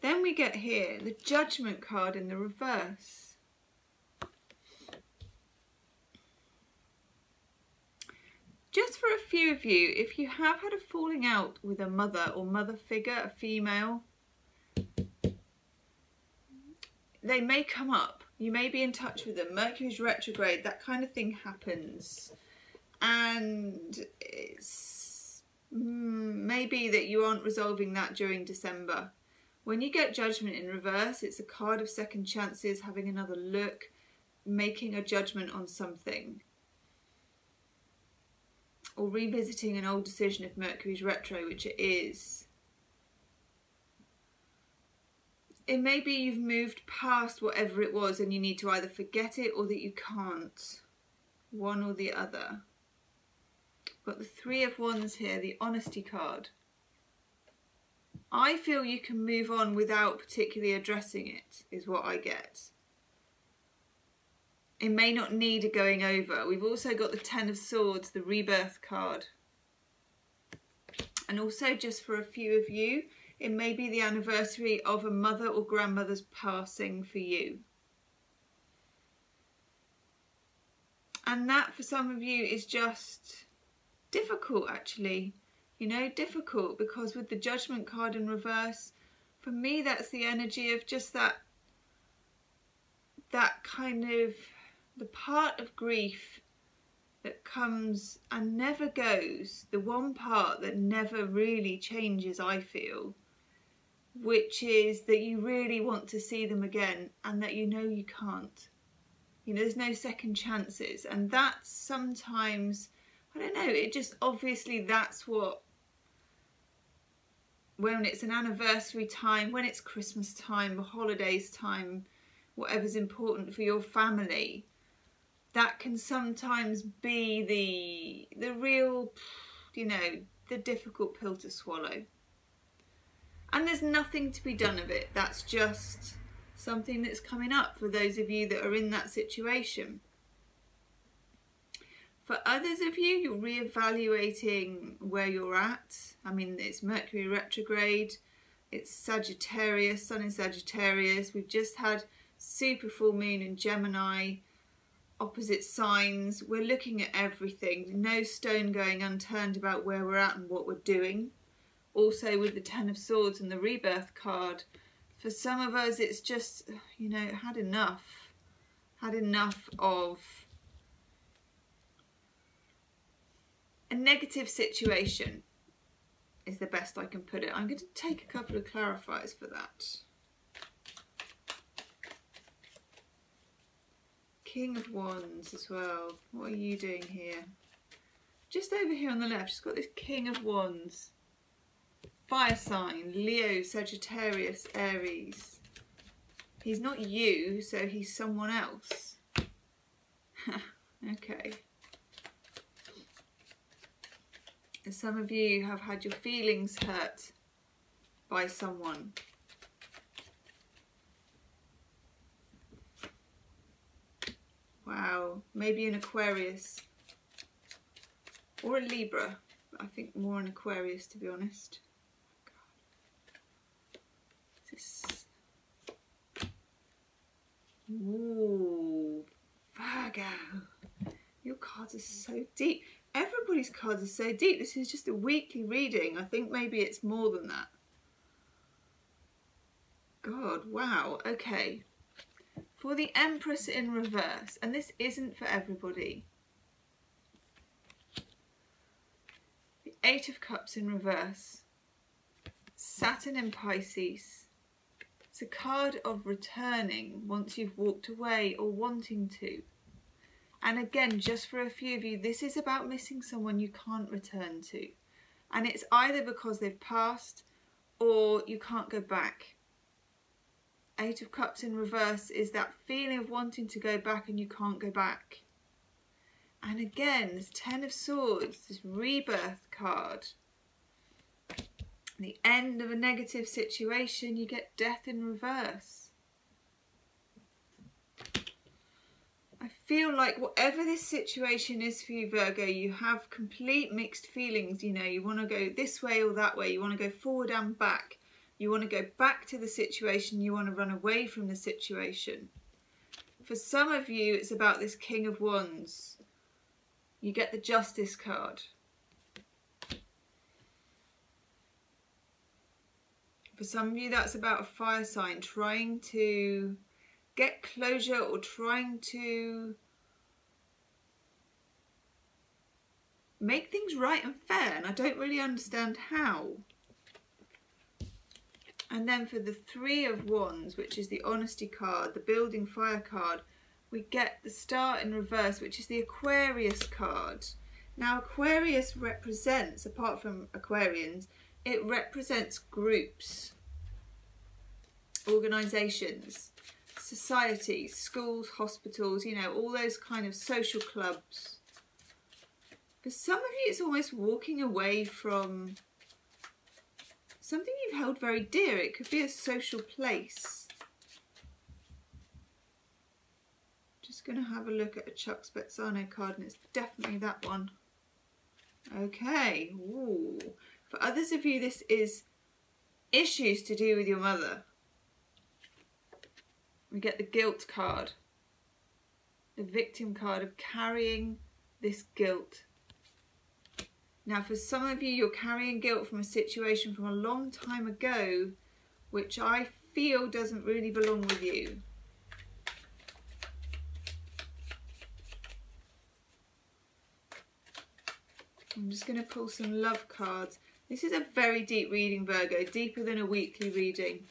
Then we get here, the Judgment card in the reverse. Just for a few of you, if you have had a falling out with a mother or mother figure, a female, they may come up. You may be in touch with them. Mercury's retrograde, that kind of thing happens. And it's maybe that you aren't resolving that during December. When you get Judgment in reverse, it's a card of second chances, having another look, making a judgment on something, or revisiting an old decision if Mercury's retro, which it is. It may be you've moved past whatever it was and you need to either forget it or that you can't. One or the other. Got the Three of Wands here, the Honesty card. I feel you can move on without particularly addressing it, is what I get. It may not need a going over. We've also got the Ten of Swords, the Rebirth card. And also, just for a few of you, it may be the anniversary of a mother or grandmother's passing for you. And that, for some of you, is just difficult, actually. You know, difficult, because with the Judgment card in reverse, for me, that's the energy of just that kind of, the part of grief that comes and never goes, the one part that never really changes, I feel, which is that you really want to see them again and that you know you can't. You know, there's no second chances, and that's sometimes, I don't know, it just obviously that's what, when it's an anniversary time, when it's Christmas time, holidays time, whatever's important for your family, that can sometimes be the real, you know, the difficult pill to swallow. And there's nothing to be done of it. That's just something that's coming up for those of you that are in that situation. For others of you, you're reevaluating where you're at. I mean, it's Mercury retrograde, it's Sagittarius, Sun in Sagittarius. We've just had super full moon in Gemini, opposite signs. We're looking at everything. No stone going unturned about where we're at and what we're doing. Also with the Ten of Swords and the Rebirth card, for some of us it's just, you know, had enough of a negative situation is the best I can put it. I'm going to take a couple of clarifiers for that. King of Wands as well. What are you doing here? Just over here on the left, she's got this King of Wands. Fire sign, Leo, Sagittarius, Aries. He's not you, so he's someone else. Okay. And some of you have had your feelings hurt by someone. Wow, maybe an Aquarius. Or a Libra. I think more an Aquarius, to be honest. This... Ooh, Virgo. Your cards are so deep. Everybody's cards are so deep. This is just a weekly reading. I think maybe it's more than that. God, wow. Okay. For the Empress in reverse, and this isn't for everybody. The Eight of Cups in reverse. Saturn in Pisces. It's a card of returning once you've walked away or wanting to. And again, just for a few of you, this is about missing someone you can't return to. And it's either because they've passed or you can't go back. Eight of Cups in reverse is that feeling of wanting to go back and you can't go back. And again, this Ten of Swords, this rebirth card. The end of a negative situation, you get Death in reverse. I feel like whatever this situation is for you, Virgo, you have complete mixed feelings. You know, you want to go this way or that way. You want to go forward and back. You want to go back to the situation. You want to run away from the situation. For some of you, it's about this King of Wands. You get the Justice card. For some of you, that's about a fire sign trying to get closure or trying to make things right and fair. And I don't really understand how. And then for the Three of Wands, which is the Honesty card, the Building Fire card, we get the Star in reverse, which is the Aquarius card. Now, Aquarius represents, apart from Aquarians, it represents groups, organisations, societies, schools, hospitals, you know, all those kind of social clubs. For some of you, it's almost walking away from something you've held very dear. It could be a social place. Just going to have a look at a Chuck Spezzano card, and it's definitely that one. Okay. Ooh. For others of you, this is issues to do with your mother. We get the Guilt card. The Victim card of carrying this guilt. Now, for some of you, you're carrying guilt from a situation from a long time ago, which I feel doesn't really belong with you. I'm just going to pull some love cards. This is a very deep reading, Virgo, deeper than a weekly reading.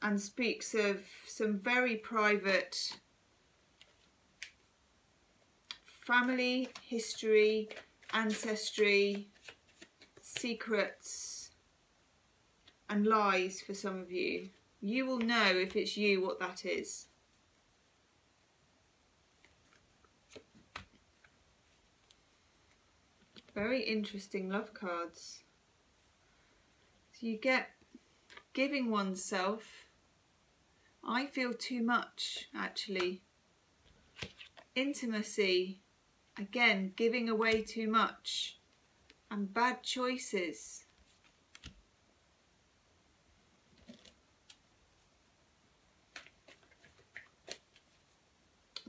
And speaks of some very private family, history, ancestry, secrets, and lies for some of you. You will know, if it's you, what that is. Very interesting love cards. So you get giving oneself. I feel too much, actually. Intimacy. Again, giving away too much. And bad choices.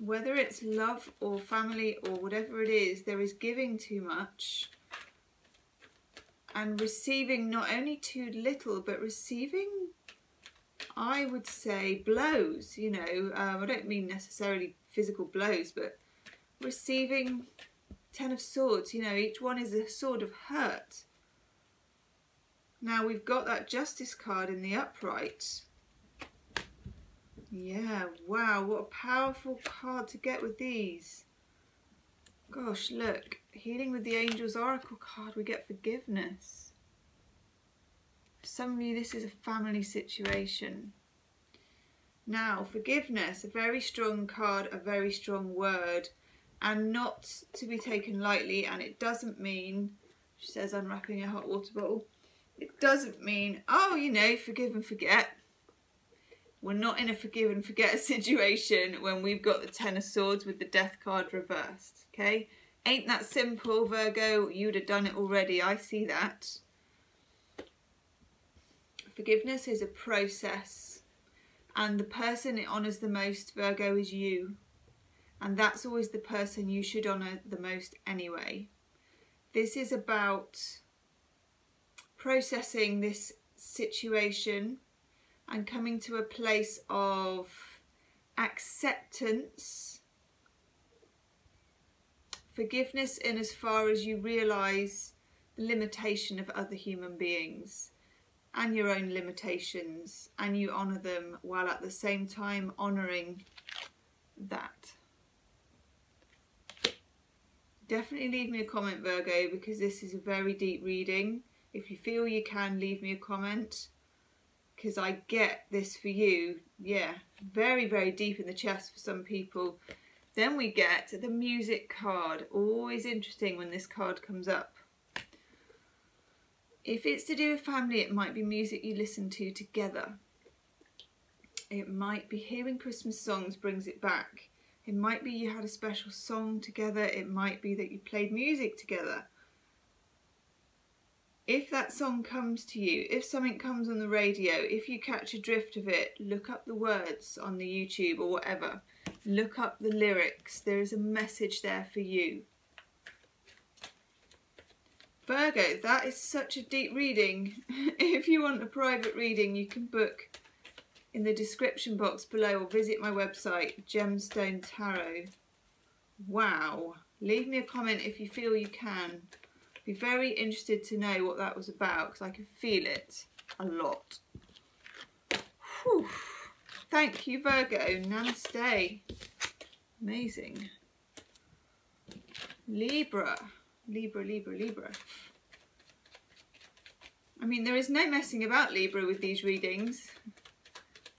Whether it's love or family or whatever it is, there is giving too much and receiving not only too little, but receiving, I would say, blows. You know, I don't mean necessarily physical blows, but receiving Ten of Swords. You know, each one is a sword of hurt. Now we've got that Justice card in the upright. Yeah, wow, what a powerful card to get with these. Gosh, look, Healing with the Angels Oracle card, we get forgiveness. For some of you, this is a family situation. Now, forgiveness, a very strong card, a very strong word, and not to be taken lightly. And it doesn't mean, she says, unwrapping a hot water bottle, it doesn't mean, oh, you know, forgive and forget. We're not in a forgive and forget situation when we've got the Ten of Swords with the Death card reversed, okay? Ain't that simple, Virgo? You'd have done it already. I see that. Forgiveness is a process. And the person it honours the most, Virgo, is you. And that's always the person you should honour the most anyway. This is about processing this situation and coming to a place of acceptance, forgiveness in as far as you realise the limitation of other human beings and your own limitations, and you honour them while at the same time honouring that. Definitely leave me a comment, Virgo, because this is a very deep reading. If you feel you can, leave me a comment, because I get this for you. Yeah, very, very deep in the chest for some people. Then we get the music card. Always interesting when this card comes up. If it's to do with family, it might be music you listen to together. It might be hearing Christmas songs brings it back. It might be you had a special song together. It might be that you played music together. If that song comes to you, if something comes on the radio, if you catch a drift of it, look up the words on the YouTube or whatever. Look up the lyrics. There is a message there for you. Virgo, that is such a deep reading. If you want a private reading, you can book in the description box below or visit my website, Gemstone Tarot. Wow. Leave me a comment if you feel you can. Be very interested to know what that was about, because I can feel it a lot. Whew. Thank you, Virgo. Namaste. Amazing. Libra. Libra, Libra, Libra. I mean, there is no messing about, Libra, with these readings.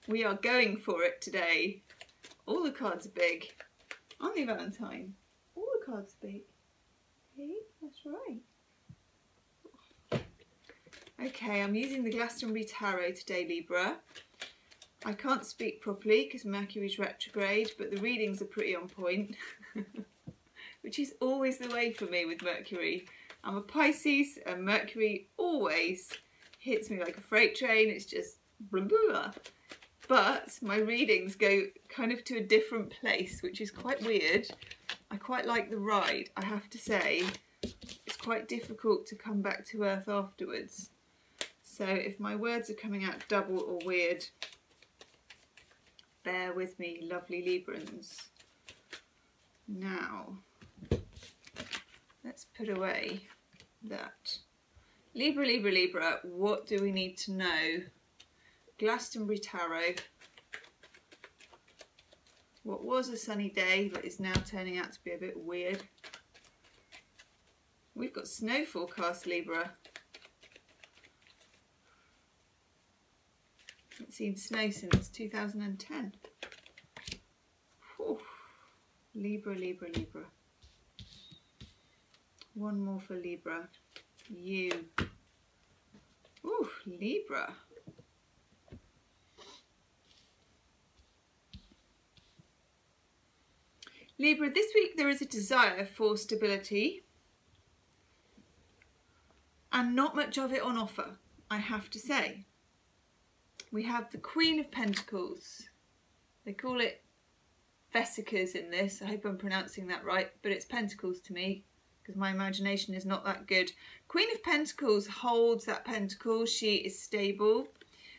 We are going for it today. All the cards are big. Aren't they, Valentine? All the cards are big. Hey, that's right. Okay, I'm using the Glastonbury Tarot today, Libra. I can't speak properly because Mercury's retrograde, but the readings are pretty on point. Which is always the way for me with Mercury. I'm a Pisces and Mercury always hits me like a freight train. It's just blah, blah, blah. But my readings go kind of to a different place, which is quite weird. I quite like the ride, I have to say. It's quite difficult to come back to earth afterwards. So if my words are coming out double or weird, bear with me, lovely Librans. Now, let's put away that. Libra, Libra, Libra, what do we need to know? Glastonbury Tarot. What was a sunny day but is now turning out to be a bit weird. We've got snow forecast, Libra. Haven't seen snow since 2010. Whew. Libra, Libra, Libra. One more for Libra. You. Ooh, Libra. Libra, this week there is a desire for stability and not much of it on offer, I have to say. We have the Queen of Pentacles. They call it vesicas in this. I hope I'm pronouncing that right, but it's pentacles to me because my imagination is not that good. Queen of Pentacles holds that pentacle. She is stable.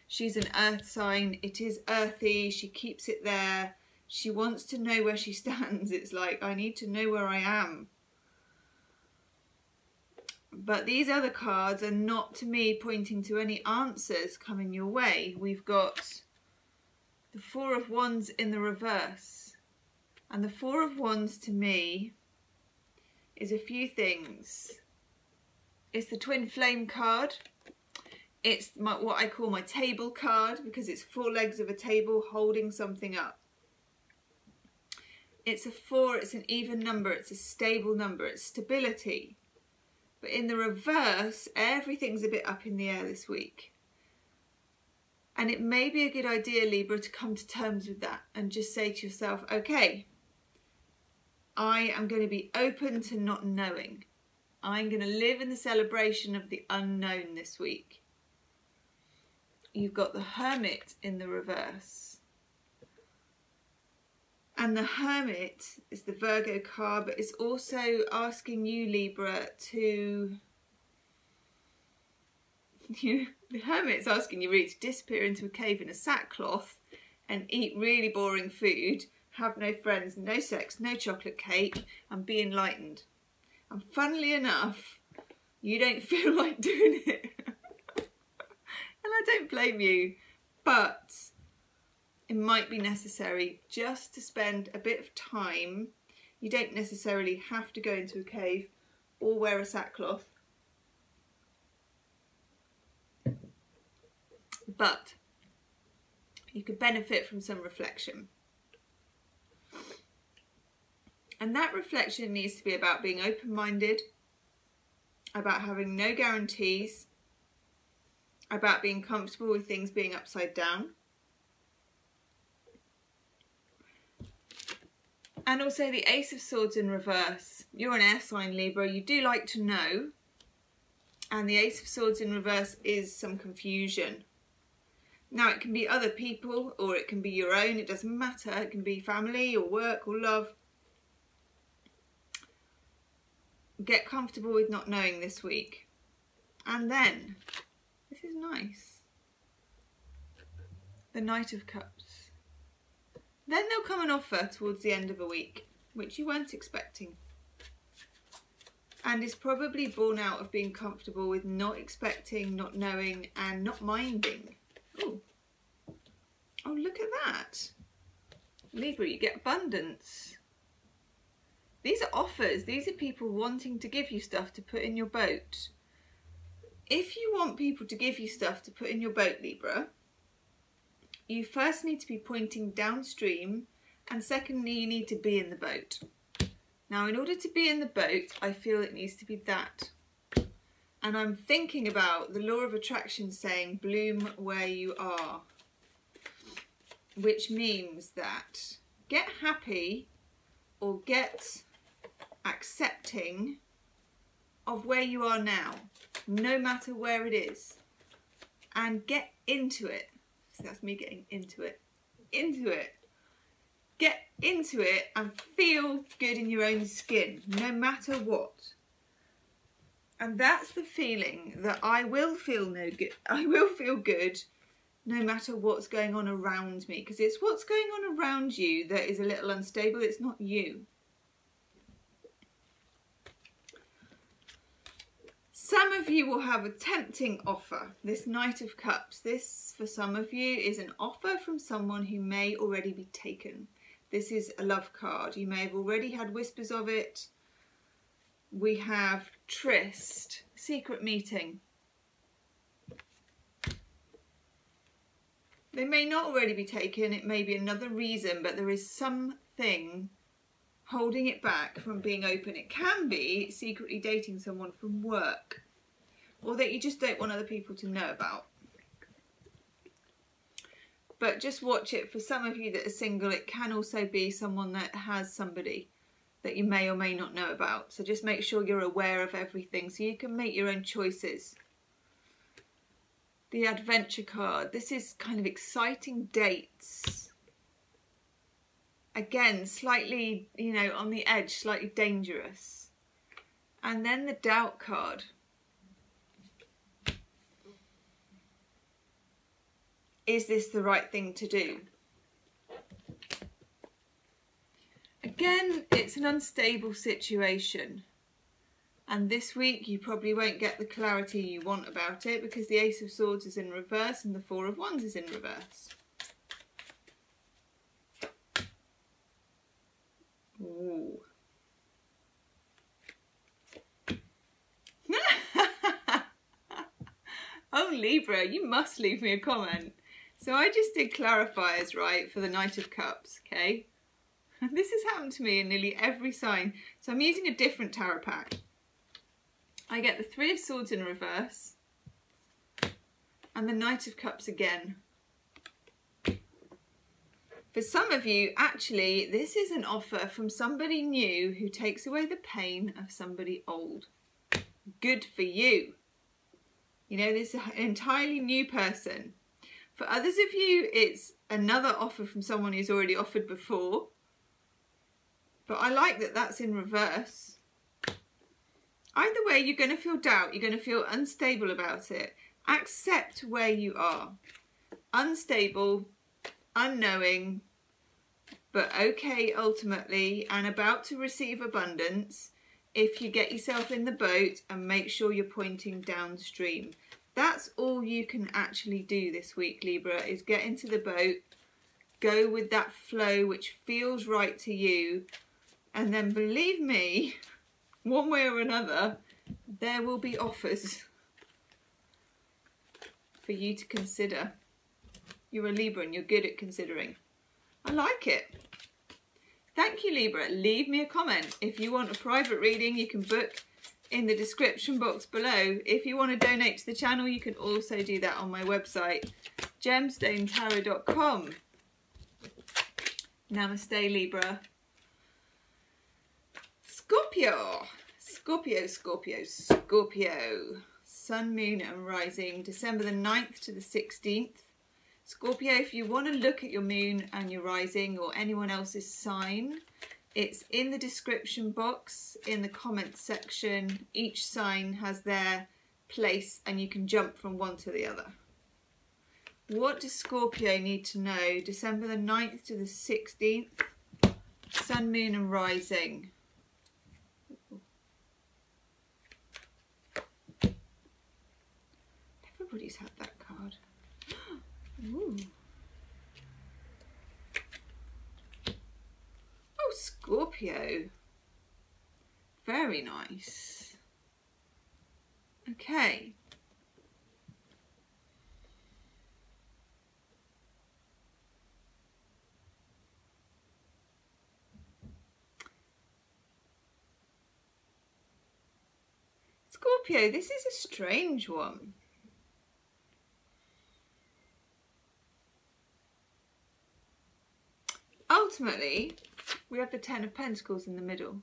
She's an earth sign. It is earthy. She keeps it there. She wants to know where she stands. It's like, I need to know where I am. But these other cards are not, to me, pointing to any answers coming your way. We've got the Four of Wands in the reverse. And the Four of Wands, to me, is a few things. It's the Twin Flame card. It's what I call my table card, because it's four legs of a table holding something up. It's a 4, it's an even number, it's a stable number, it's stability. But in the reverse, everything's a bit up in the air this week. And it may be a good idea, Libra, to come to terms with that and just say to yourself, okay, I am going to be open to not knowing. I'm going to live in the celebration of the unknown this week. You've got the Hermit in the reverse. And the Hermit is the Virgo card, but it's also asking you, Libra, to... the Hermit's asking you really to disappear into a cave in a sackcloth and eat really boring food, have no friends, no sex, no chocolate cake, and be enlightened. And funnily enough, you don't feel like doing it. And I don't blame you, but it might be necessary just to spend a bit of time. You don't necessarily have to go into a cave or wear a sackcloth. But you could benefit from some reflection. And that reflection needs to be about being open-minded, about having no guarantees, about being comfortable with things being upside down. And also the Ace of Swords in reverse. You're an air sign, Libra. You do like to know. And the Ace of Swords in reverse is some confusion. Now, it can be other people or it can be your own. It doesn't matter. It can be family or work or love. Get comfortable with not knowing this week. And then, this is nice, the Knight of Cups. Then there'll come an offer towards the end of a week, which you weren't expecting. And is probably born out of being comfortable with not expecting, not knowing, and not minding. Ooh. Oh, look at that. Libra, you get abundance. These are offers. These are people wanting to give you stuff to put in your boat. If you want people to give you stuff to put in your boat, Libra, you first need to be pointing downstream, and secondly, you need to be in the boat. Now, in order to be in the boat, I feel it needs to be that. And I'm thinking about the law of attraction saying, bloom where you are. Which means that get happy or get accepting of where you are now, no matter where it is. And get into it. So that's me getting into it. Into it. Get into it and feel good in your own skin, no matter what. And that's the feeling that I will feel good no matter what's going on around me. Because it's what's going on around you that is a little unstable. It's not you. Some of you will have a tempting offer. This Knight of Cups. This, for some of you, is an offer from someone who may already be taken. This is a love card. You may have already had whispers of it. We have tryst, secret meeting. They may not already be taken. It may be another reason, but there is something holding it back from being open. It can be secretly dating someone from work, or that you just don't want other people to know about. But just watch it. For some of you that are single, it can also be someone that has somebody that you may or may not know about. So just make sure you're aware of everything so you can make your own choices. The adventure card. This is kind of exciting dates. Again, slightly, you know, on the edge, slightly dangerous. And then the doubt card. Is this the right thing to do? Again, it's an unstable situation. And this week you probably won't get the clarity you want about it because the Ace of Swords is in reverse and the Four of Wands is in reverse. Ooh. Oh, Libra, you must leave me a comment. So I just did clarifiers, right, for the Knight of Cups, okay? This has happened to me in nearly every sign. So I'm using a different tarot pack. I get the Three of Swords in reverse and the Knight of Cups again. For some of you, actually, this is an offer from somebody new who takes away the pain of somebody old. Good for you. You know, this is an entirely new person. For others of you, it's another offer from someone who's already offered before. But I like that that's in reverse. Either way, you're going to feel doubt. You're going to feel unstable about it. Accept where you are. Unstable, unknowing, but okay ultimately, and about to receive abundance if you get yourself in the boat and make sure you're pointing downstream. That's all you can actually do this week, Libra, is get into the boat, go with that flow which feels right to you, and then believe me, one way or another, there will be offers for you to consider. You're a Libra and you're good at considering. I like it. Thank you, Libra. Leave me a comment. If you want a private reading, you can book in the description box below. If you want to donate to the channel, you can also do that on my website, gemstonetarot.com. Namaste, Libra. Scorpio. Scorpio, Scorpio, Scorpio. Sun, Moon and Rising, December the 9th to the 16th. Scorpio, if you want to look at your moon and your rising or anyone else's sign, it's in the description box, in the comments section. Each sign has their place and you can jump from one to the other. What does Scorpio need to know? December the 9th to the 16th. Sun, Moon and Rising. Everybody's had that card. Ooh. Oh, Scorpio. Very nice. Okay. Scorpio, this is a strange one. Ultimately, we have the Ten of Pentacles in the middle,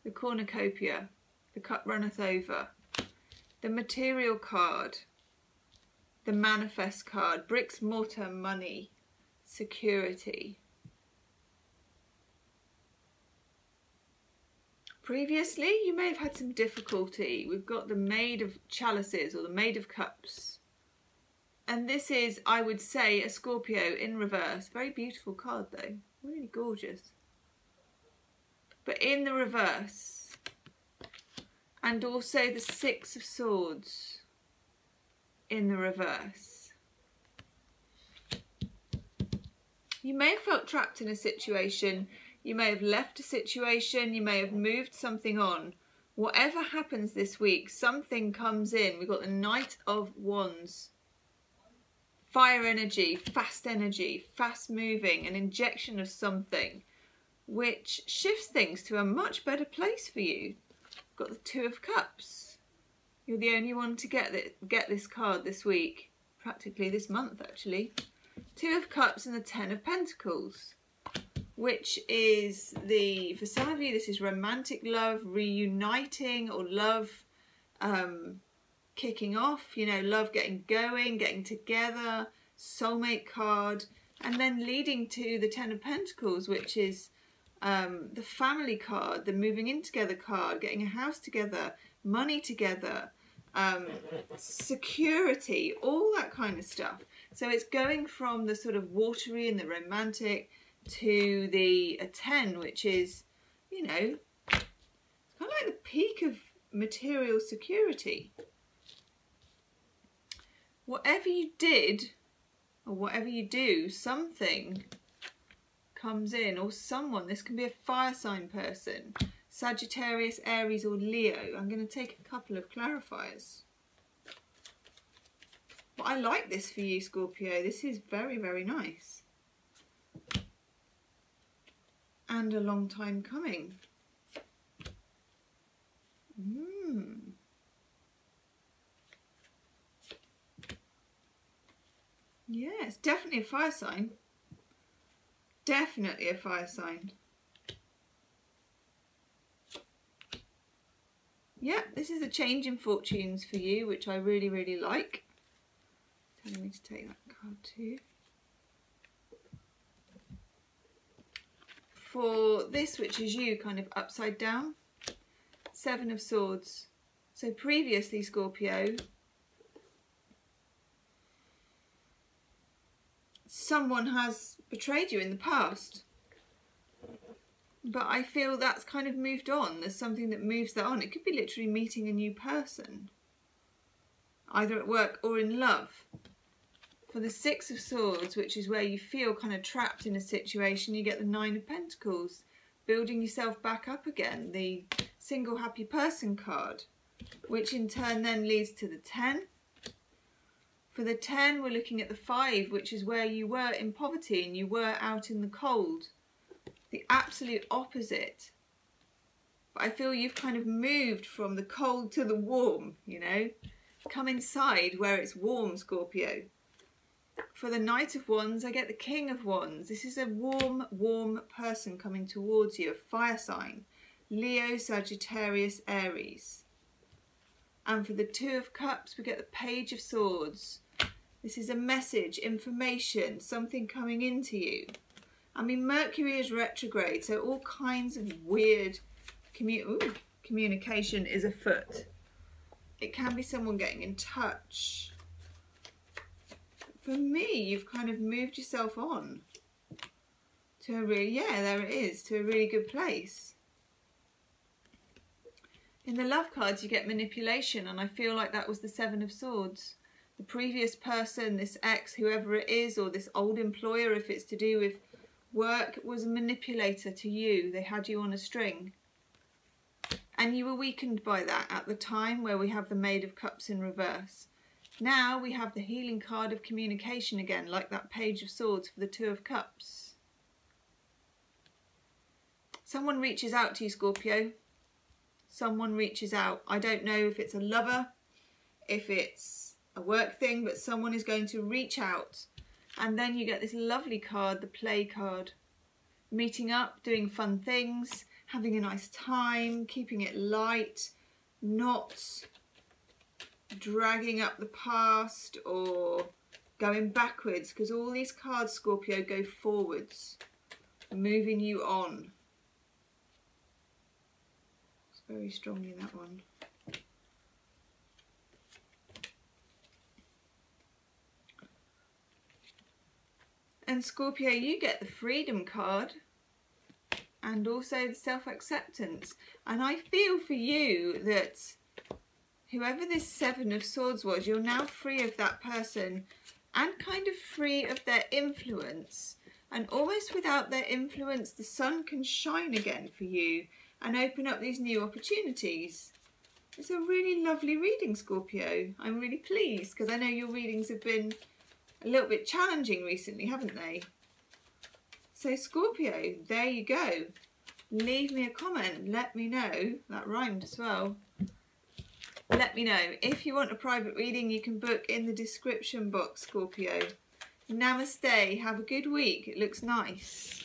the cornucopia, the cup runneth over, the material card, the manifest card, bricks, mortar, money, security. Previously, you may have had some difficulty. We've got the Maid of Chalices or the Maid of Cups. And this is, I would say, a Scorpio in reverse. Very beautiful card though, really gorgeous. But in the reverse. And also the Six of Swords in the reverse. You may have felt trapped in a situation. You may have left a situation. You may have moved something on. Whatever happens this week, something comes in. We've got the Knight of Wands. Fire energy, fast moving, an injection of something which shifts things to a much better place for you. You've got the Two of Cups. You're the only one to get this card this week, practically this month actually. Two of Cups and the Ten of Pentacles, which is for some of you, this is romantic love, reuniting, or love kicking off, you know, love getting going, getting together, soulmate card, and then leading to the Ten of Pentacles, which is the family card, the moving in together card, getting a house together, money together, security, all that kind of stuff. So it's going from the sort of watery and the romantic to the 10, which is, you know, kind of like the peak of material security. Whatever you did or whatever you do, something comes in, or someone. This can be a fire sign person, Sagittarius, Aries or Leo. I'm going to take a couple of clarifiers. But I like this for you, Scorpio. This is very, very nice. And a long time coming. Yeah, it's definitely a fire sign. Definitely a fire sign. Yeah, this is a change in fortunes for you, which I really, really like. Telling me to take that card too. For this, which is you, kind of upside down, Seven of Swords. So previously, Scorpio, someone has betrayed you in the past. But I feel that's kind of moved on. There's something that moves that on. It could be literally meeting a new person, either at work or in love. For the Six of Swords, which is where you feel kind of trapped in a situation, you get the Nine of Pentacles, building yourself back up again. The single happy person card, which in turn then leads to the 10. For the 10, we're looking at the 5, which is where you were in poverty and you were out in the cold. The absolute opposite. But I feel you've kind of moved from the cold to the warm, you know. Come inside where it's warm, Scorpio. For the Knight of Wands, I get the King of Wands. This is a warm, warm person coming towards you, a fire sign. Leo, Sagittarius, Aries. And for the Two of Cups, we get the Page of Swords. This is a message, information, something coming into you. I mean, Mercury is retrograde, so all kinds of weird communication is afoot. It can be someone getting in touch. For me, you've kind of moved yourself on to a really, yeah, there it is, to a really good place. In the love cards, you get manipulation, and I feel like that was the Seven of Swords. The previous person, this ex, whoever it is, or this old employer, if it's to do with work, was a manipulator to you. They had you on a string. And you were weakened by that at the time, where we have the Maid of Cups in reverse. Now we have the healing card of communication again, like that Page of Swords for the Two of Cups. Someone reaches out to you, Scorpio. Someone reaches out. I don't know if it's a lover, if it's a work thing, but someone is going to reach out. And then you get this lovely card, the Play card. Meeting up, doing fun things, having a nice time, keeping it light, not dragging up the past or going backwards, because all these cards, Scorpio, go forwards, moving you on. It's very strongly that one. And Scorpio, you get the Freedom card and also the Self-Acceptance. And I feel for you that whoever this Seven of Swords was, you're now free of that person and kind of free of their influence. And almost without their influence, the sun can shine again for you and open up these new opportunities. It's a really lovely reading, Scorpio. I'm really pleased because I know your readings have been a little bit challenging recently, haven't they? So Scorpio, there you go. Leave me a comment. Let me know. That rhymed as well. Let me know. If you want a private reading, you can book in the description box, Scorpio. Namaste. Have a good week. It looks nice.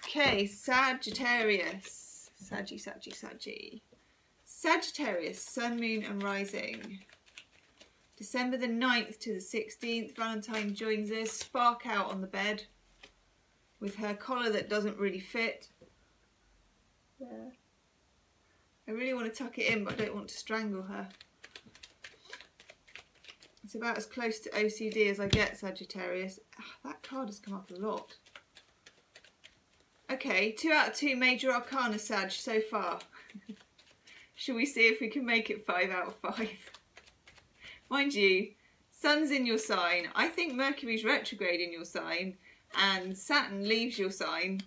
Okay, Sagittarius. Saggy. Sagittarius, Sun, Moon and Rising. December the 9th to the 16th, Valentine joins us. Spark out on the bed with her collar that doesn't really fit. Yeah. I really want to tuck it in, but I don't want to strangle her. It's about as close to OCD as I get, Sagittarius. That card has come up a lot. Okay, 2 out of 2 major arcana, Sag, so far. Shall we see if we can make it 5 out of 5? Mind you, Sun's in your sign. I think Mercury's retrograde in your sign, and Saturn leaves your sign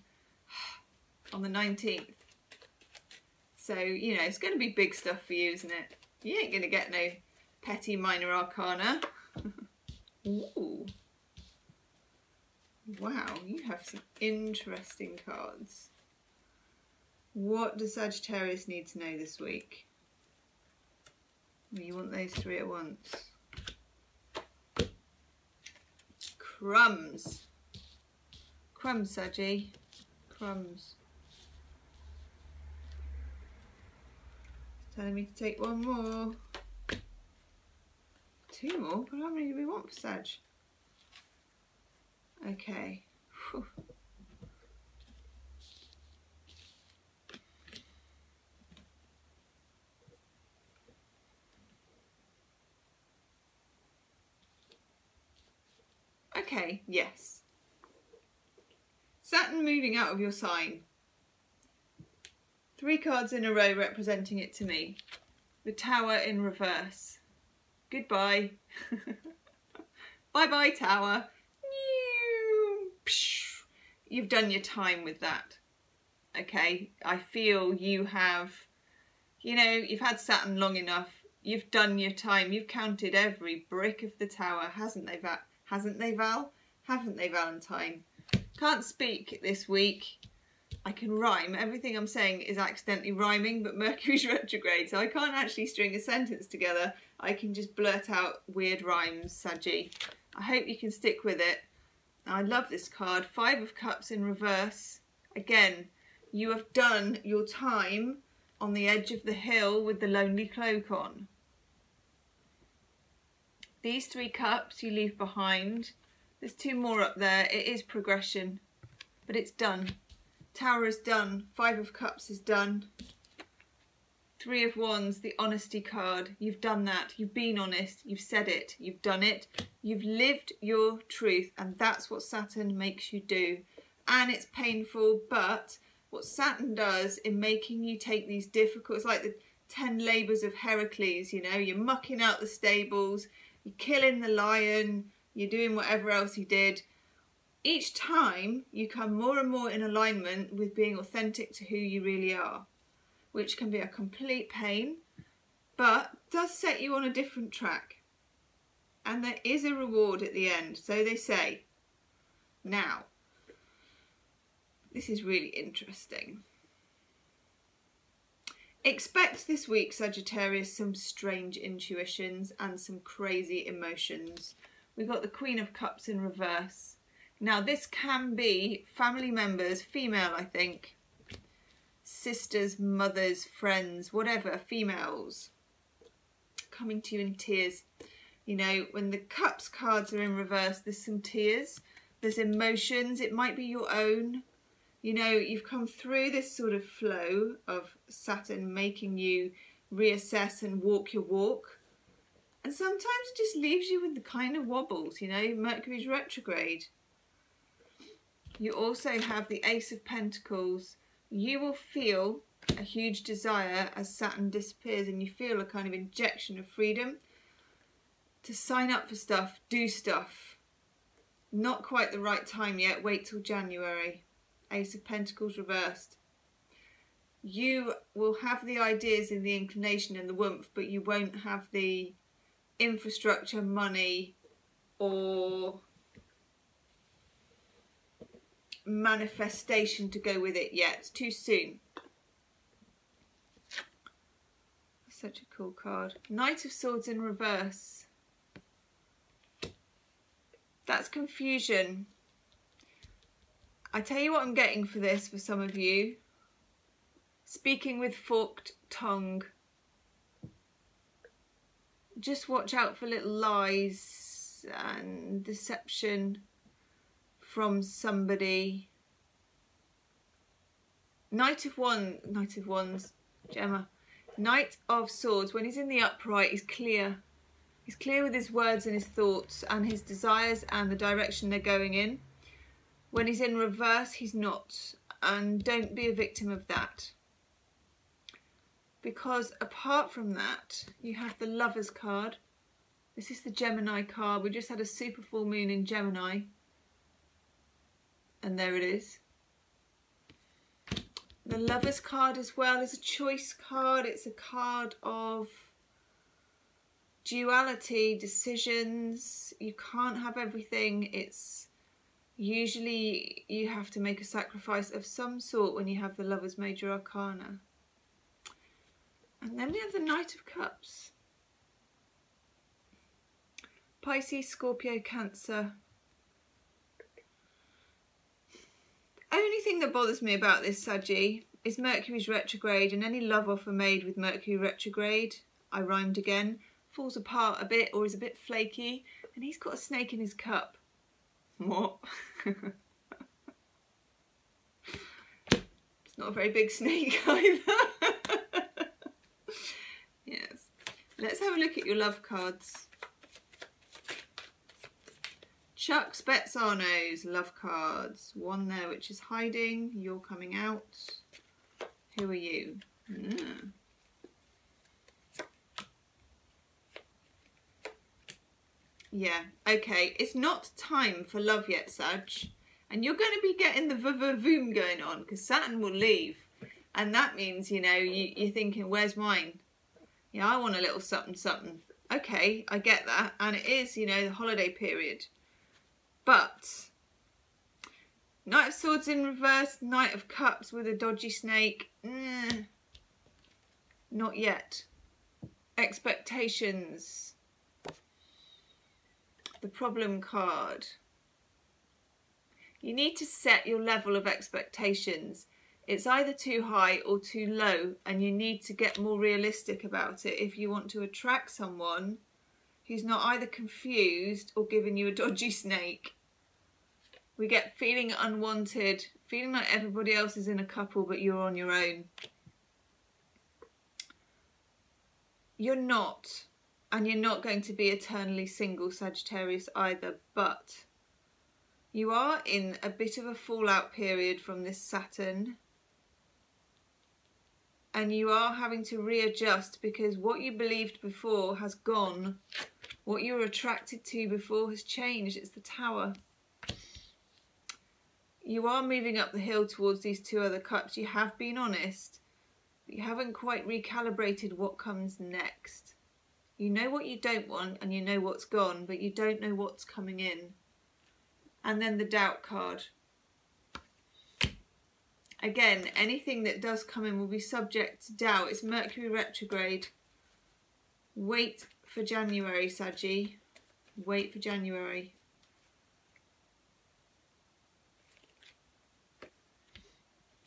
on the 19th. So, you know, it's going to be big stuff for you, isn't it? You ain't going to get no petty minor arcana. Ooh. Wow, you have some interesting cards. What does Sagittarius need to know this week? You want those 3 at once. Crumbs. Crumbs, Saji. Crumbs. It's telling me to take one more. Two more? But how many do we want for Sag? Okay. Whew. Okay, yes. Saturn moving out of your sign. 3 cards in a row representing it to me. The Tower in reverse. Goodbye. Bye-bye, Tower. You've done your time with that. Okay, I feel you have, you know, you've had Saturn long enough. You've done your time. You've counted every brick of the tower, hasn't they, Val? Hasn't they, Val? Haven't they, Valentine? Can't speak this week. I can rhyme. Everything I'm saying is accidentally rhyming, but Mercury's retrograde, so I can't actually string a sentence together. I can just blurt out weird rhymes, Saji. I hope you can stick with it. I love this card. 5 of Cups in reverse. Again, you have done your time on the edge of the hill with the lonely cloak on. These 3 cups you leave behind. There's 2 more up there. It is progression, but it's done. Tower is done. 5 of Cups is done. 3 of Wands, the honesty card. You've done that. You've been honest. You've said it. You've done it. You've lived your truth, and that's what Saturn makes you do. And it's painful, but what Saturn does in making you take these difficult, it's like the 10 labours of Heracles, you know, you're mucking out the stables, you're killing the lion, you're doing whatever else he did. Each time you come more and more in alignment with being authentic to who you really are, which can be a complete pain, but does set you on a different track. And there is a reward at the end, so they say. Now, this is really interesting. Expect this week, Sagittarius, some strange intuitions and some crazy emotions. We've got the Queen of Cups in reverse. Now, this can be family members, female, I think, sisters, mothers, friends, whatever, females, coming to you in tears. You know, when the Cups cards are in reverse, there's some tears, there's emotions, it might be your own. You know, you've come through this sort of flow of Saturn making you reassess and walk your walk. And sometimes it just leaves you with the kind of wobbles, you know, Mercury's retrograde. You also have the Ace of Pentacles. You will feel a huge desire as Saturn disappears, and you feel a kind of injection of freedom to sign up for stuff, do stuff. Not quite the right time yet, wait till January. Ace of Pentacles reversed. You will have the ideas and the inclination and the warmth, but you won't have the infrastructure, money, or manifestation to go with it yet. It's too soon. Such a cool card. Knight of Swords in reverse. That's confusion. I tell you what I'm getting for this for some of you. Speaking with forked tongue. Just watch out for little lies and deception from somebody. Knight of Wands, Gemma. Knight of Swords, when he's in the upright, he's clear. He's clear with his words and his thoughts and his desires and the direction they're going in. When he's in reverse, he's not. And don't be a victim of that. Because apart from that, you have the Lovers card. This is the Gemini card. We just had a super full moon in Gemini. And there it is. The Lovers card as well is a choice card. It's a card of duality, decisions. You can't have everything. It's usually you have to make a sacrifice of some sort when you have the Lovers Major Arcana. And then we have the Knight of Cups. Pisces, Scorpio, Cancer. Only thing that bothers me about this Saggy is Mercury's retrograde, and any love offer made with Mercury retrograde, I rhymed again, falls apart a bit or is a bit flaky, and he's got a snake in his cup. What? It's not a very big snake either. Yes. Let's have a look at your love cards. Chuck Spezzano's love cards. One there which is hiding. You're coming out. Who are you? Yeah, okay. It's not time for love yet, Sag. And you're going to be getting the v-v-voom going on because Saturn will leave. And that means, you know, you're thinking, where's mine? Yeah, I want a little something, something. Okay, I get that. And it is, you know, the holiday period. But Knight of Swords in reverse, Knight of Cups with a dodgy snake. Not yet. Expectations. The problem card. You need to set your level of expectations. It's either too high or too low, and you need to get more realistic about it if you want to attract someone who's not either confused or giving you a dodgy snake. We get feeling unwanted, feeling like everybody else is in a couple but you're on your own. You're not, and you're not going to be eternally single, Sagittarius, either, but you are in a bit of a fallout period from this Saturn. And you are having to readjust because what you believed before has gone. What you were attracted to before has changed. It's the Tower. You are moving up the hill towards these two other cups. You have been honest, but you haven't quite recalibrated what comes next. You know what you don't want and you know what's gone, but you don't know what's coming in. And then the doubt card. Again, anything that does come in will be subject to doubt. It's Mercury retrograde. Wait for January, Saggy. Wait for January.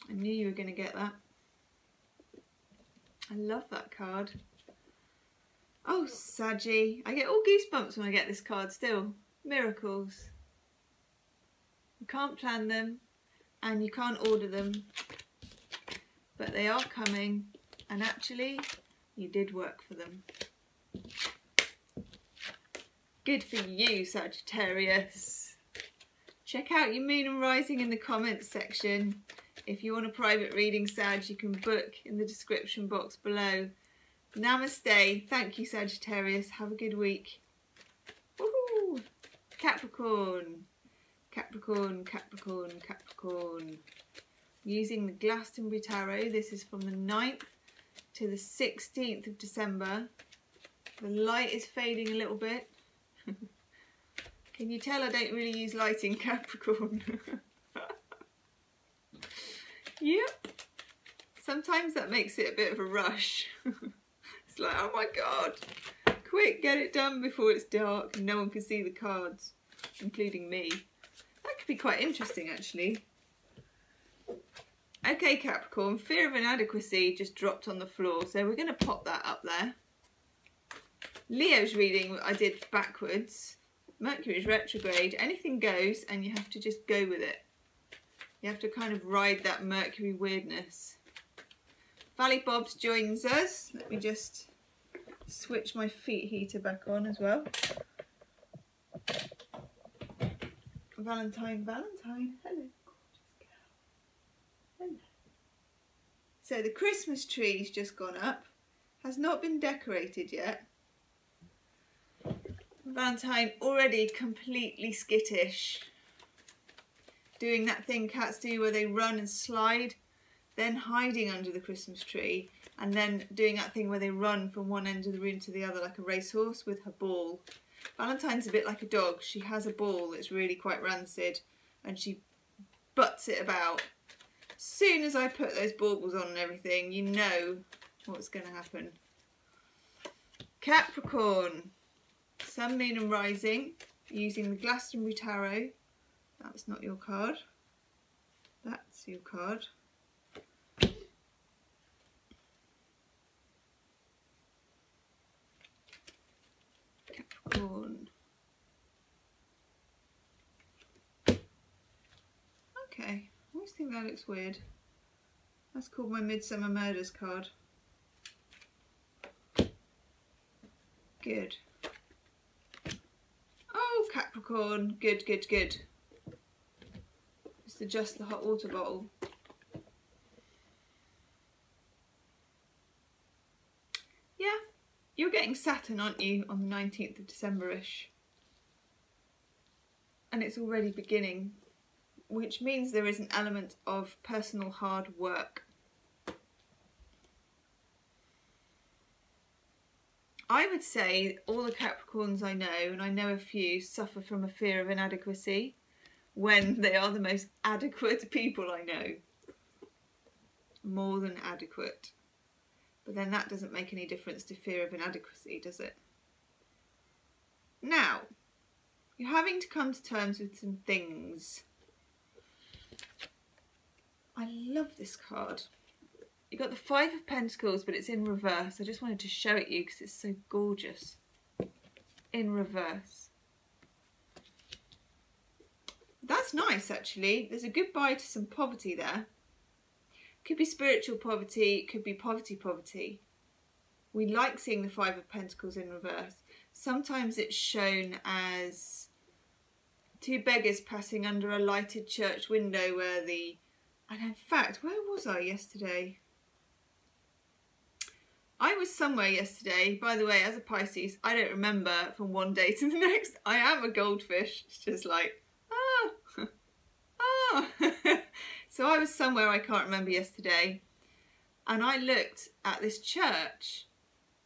I knew you were going to get that. I love that card. Oh, Saggy. I get all goosebumps when I get this card still. Miracles. You can't plan them. And you can't order them, but they are coming, and actually you did work for them. Good for you, Sagittarius. Check out your moon and rising in the comments section. If you want a private reading, Sag, you can book in the description box below. Namaste. Thank you, Sagittarius. Have a good week. Woohoo! Capricorn. Capricorn, Capricorn, Capricorn. Using the Glastonbury Tarot. This is from the 9th to the 16th of December. The light is fading a little bit. Can you tell I don't really use light in Capricorn? Yep. Sometimes that makes it a bit of a rush. It's like, oh my god, quick, get it done before it's dark and no one can see the cards, including me. That could be quite interesting, actually. Okay, Capricorn, fear of inadequacy just dropped on the floor, so we're going to pop that up there. Leo's reading I did backwards. Mercury's retrograde. Anything goes, and you have to just go with it. You have to kind of ride that Mercury weirdness. Valley Bobs joins us. Let me just switch my feet heater back on as well. Valentine, hello, gorgeous girl. Hello. So the Christmas tree's just gone up, has not been decorated yet. Valentine already completely skittish, doing that thing cats do where they run and slide, then hiding under the Christmas tree, and then doing that thing where they run from one end of the room to the other like a racehorse with her ball. Valentine's a bit like a dog. She has a ball that's really quite rancid and she butts it about. As soon as I put those baubles on and everything, you know what's going to happen. Capricorn, Sun, Moon and Rising, using the Glastonbury Tarot. That's not your card. That's your card. Capricorn. Okay, I always think that looks weird. That's called my Midsummer Murders card. Good. Oh, Capricorn. Good, good, good. Just adjust the hot water bottle. Yeah, you're getting Saturn, aren't you, on the 19th of December-ish. And it's already beginning, which means there is an element of personal hard work. I would say all the Capricorns I know, and I know a few, suffer from a fear of inadequacy when they are the most adequate people I know. More than adequate. But then that doesn't make any difference to fear of inadequacy, does it? Now, you're having to come to terms with some things. I love this card. You've got the Five of Pentacles, but it's in reverse. I just wanted to show it you because it's so gorgeous. In reverse. That's nice, actually. There's a goodbye to some poverty there. Could be spiritual poverty, could be poverty. We like seeing the Five of Pentacles in reverse. Sometimes it's shown as two beggars passing under a lighted church window where the... And in fact, where was I yesterday? I was somewhere yesterday. By the way, as a Pisces, I don't remember from one day to the next. I am a goldfish. It's just like, ah, ah. So I was somewhere I can't remember yesterday. And I looked at this church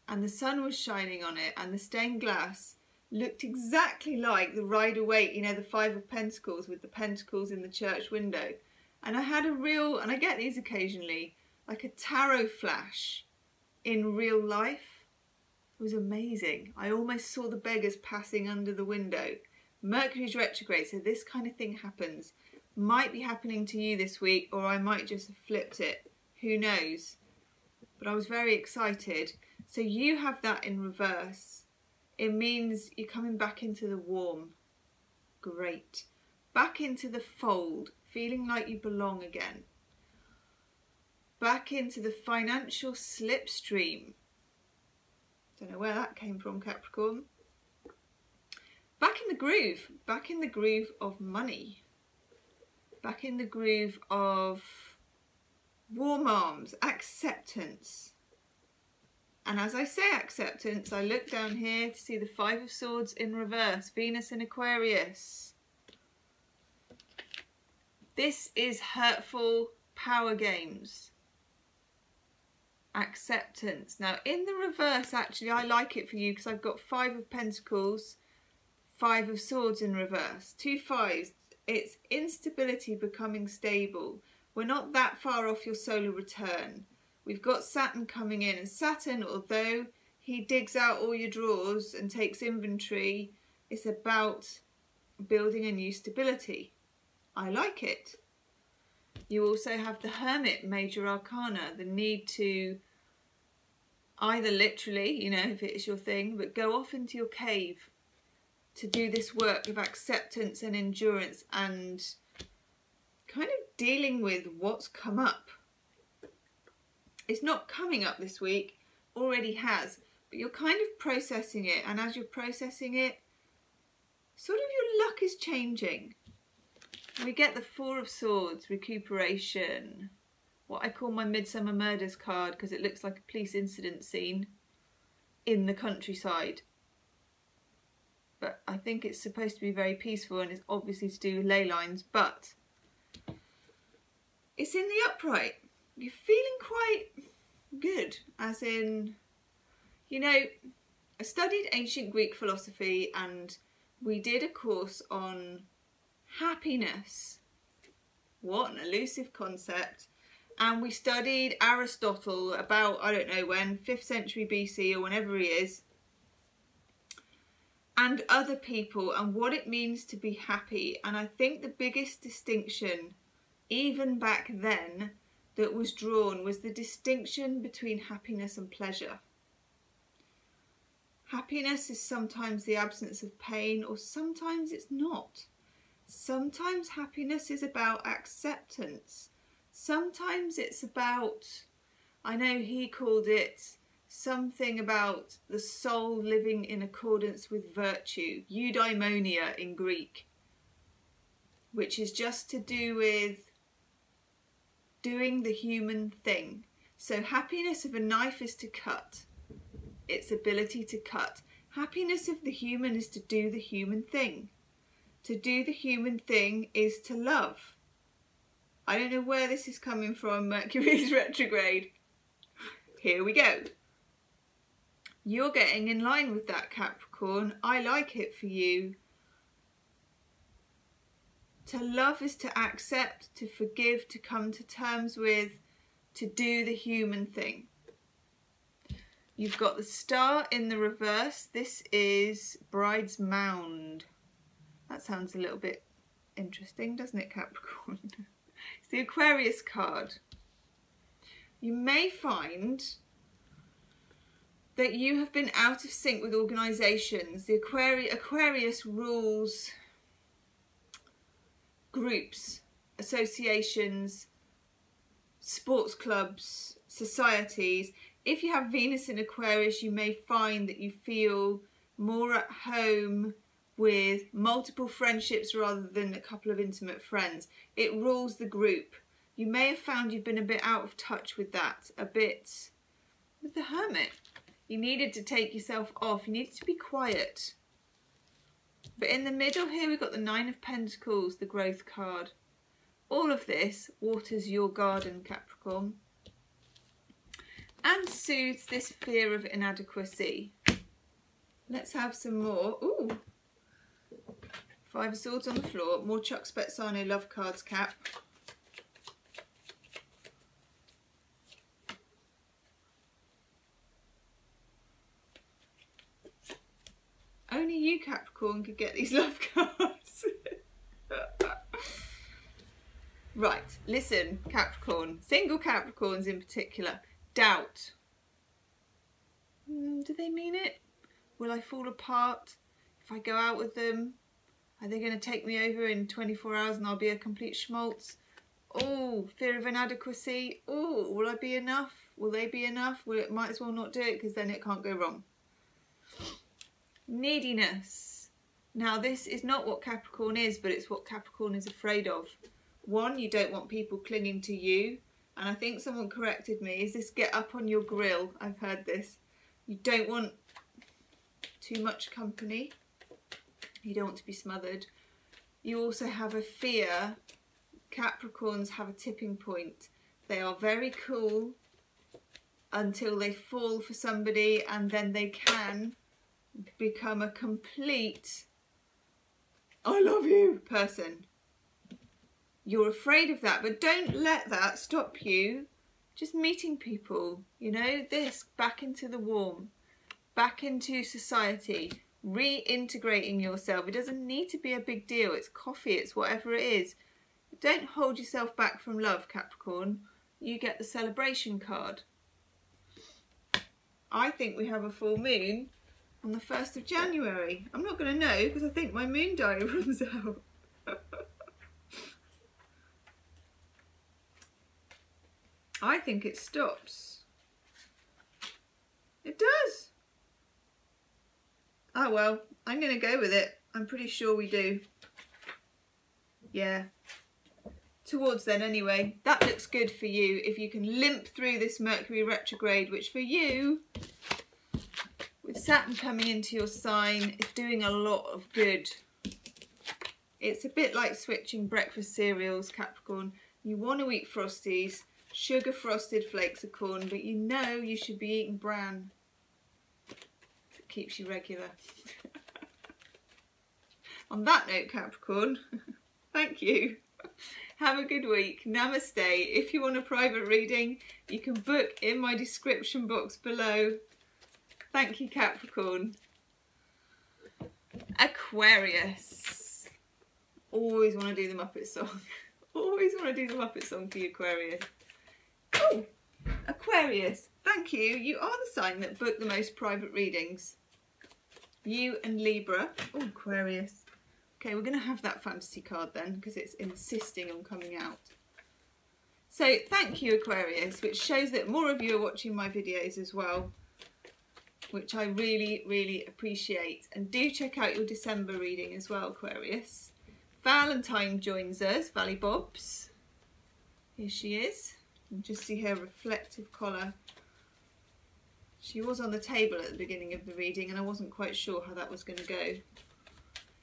and the sun was shining on it and the stained glass looked exactly like the Rider-Waite, you know, the Five of Pentacles with the pentacles in the church window. And I had a real, and I get these occasionally, like a tarot flash in real life. It was amazing. I almost saw the beggars passing under the window. Mercury's retrograde, so this kind of thing happens. Might be happening to you this week, or I might just have flipped it. Who knows? But I was very excited. So you have that in reverse. It means you're coming back into the warm. Great. Back into the fold, feeling like you belong again. Back into the financial slipstream. Don't know where that came from, Capricorn. Back in the groove of money. Back in the groove of warm arms, acceptance. And as I say acceptance, I look down here to see the Five of Swords in reverse, Venus in Aquarius. This is hurtful power games. Acceptance. Now in the reverse, actually, I like it for you because I've got Five of Pentacles, Five of Swords in reverse. Two fives. It's instability becoming stable. We're not that far off your solar return. We've got Saturn coming in, and Saturn, although he digs out all your drawers and takes inventory, it's about building a new stability. I like it. You also have the Hermit, Major Arcana, the need to either literally, you know, if it is your thing, but go off into your cave to do this work of acceptance and endurance and kind of dealing with what's come up. It's not coming up this week, already has, but you're kind of processing it, and as you're processing it, sort of your luck is changing. We get the Four of Swords, recuperation, what I call my Midsummer Murders card because it looks like a police incident scene in the countryside. But I think it's supposed to be very peaceful and it's obviously to do with ley lines, but it's in the upright. You're feeling quite good, as in, you know, I studied ancient Greek philosophy and we did a course on happiness. What an elusive concept. And we studied Aristotle about, I don't know when, 5th century BC or whenever he is, and other people and what it means to be happy. And I think the biggest distinction even back then, that was drawn was the distinction between happiness and pleasure. Happiness is sometimes the absence of pain, or sometimes it's not. Sometimes happiness is about acceptance. Sometimes it's about, I know he called it something about the soul living in accordance with virtue, eudaimonia in Greek, which is just to do with doing the human thing. So happiness of a knife is to cut, its ability to cut. Happiness of the human is to do the human thing. To do the human thing is to love. I don't know where this is coming from, Mercury's retrograde. Here we go. You're getting in line with that, Capricorn. I like it for you. To love is to accept, to forgive, to come to terms with, to do the human thing. You've got the star in the reverse. This is Bride's Mound. That sounds a little bit interesting, doesn't it, Capricorn? It's the Aquarius card. You may find that you have been out of sync with organisations. The Aquarius rules groups, associations, sports clubs, societies. If you have Venus in Aquarius, you may find that you feel more at home with multiple friendships rather than a couple of intimate friends. It rules the group. You may have found you've been a bit out of touch with that, a bit with the Hermit. You needed to take yourself off. You needed to be quiet. But in the middle here, we've got the Nine of Pentacles, the growth card. All of this waters your garden, Capricorn, and soothes this fear of inadequacy. Let's have some more. Ooh, Five of Swords on the floor. More Chuck Spezzano love cards, Cap. Only you, Capricorn, could get these love cards. Right, listen, Capricorn. Single Capricorns in particular. Doubt. Do they mean it? Will I fall apart if I go out with them? Are they going to take me over in 24 hours and I'll be a complete schmaltz? Oh, fear of inadequacy. Oh, will I be enough? Will they be enough? Well, it might as well not do it because then it can't go wrong. Neediness. Now this is not what Capricorn is, but it's what Capricorn is afraid of. One, you don't want people clinging to you. And I think someone corrected me. Is this get up on your grill? I've heard this. You don't want too much company. You don't want to be smothered. You also have a fear. Capricorns have a tipping point. They are very cool until they fall for somebody, and then they can become a complete I love you person. You're afraid of that, but don't let that stop you just meeting people, you know, this, back into the warm, back into society, reintegrating yourself. It doesn't need to be a big deal. It's coffee, it's whatever it is. Don't hold yourself back from love, Capricorn. You get the celebration card. I think we have a full moon on the 1st of January. I'm not going to know because I think my moon diary runs out. I think it stops. It does. Oh well, I'm going to go with it. I'm pretty sure we do. Yeah. Towards then anyway. That looks good for you if you can limp through this Mercury retrograde, which for you, with Saturn coming into your sign, is doing a lot of good. It's a bit like switching breakfast cereals, Capricorn. You want to eat Frosties, sugar frosted flakes of corn, but you know you should be eating bran. It keeps you regular. On that note, Capricorn, thank you. Have a good week. Namaste. If you want a private reading, you can book in my description box below. Thank you, Capricorn. Aquarius. Always want to do the Muppet song. always want to do the Muppet song for you, Aquarius. Oh, Aquarius, thank you. You are the sign that booked the most private readings. You and Libra. Oh, Aquarius. Okay, we're going to have that fantasy card then because it's insisting on coming out. So thank you, Aquarius, which shows that more of you are watching my videos as well, which I really, really appreciate. And do check out your December reading as well, Aquarius. Valentine joins us, Valley Bobs. Here she is. You can just see her reflective collar. She was on the table at the beginning of the reading and I wasn't quite sure how that was going to go.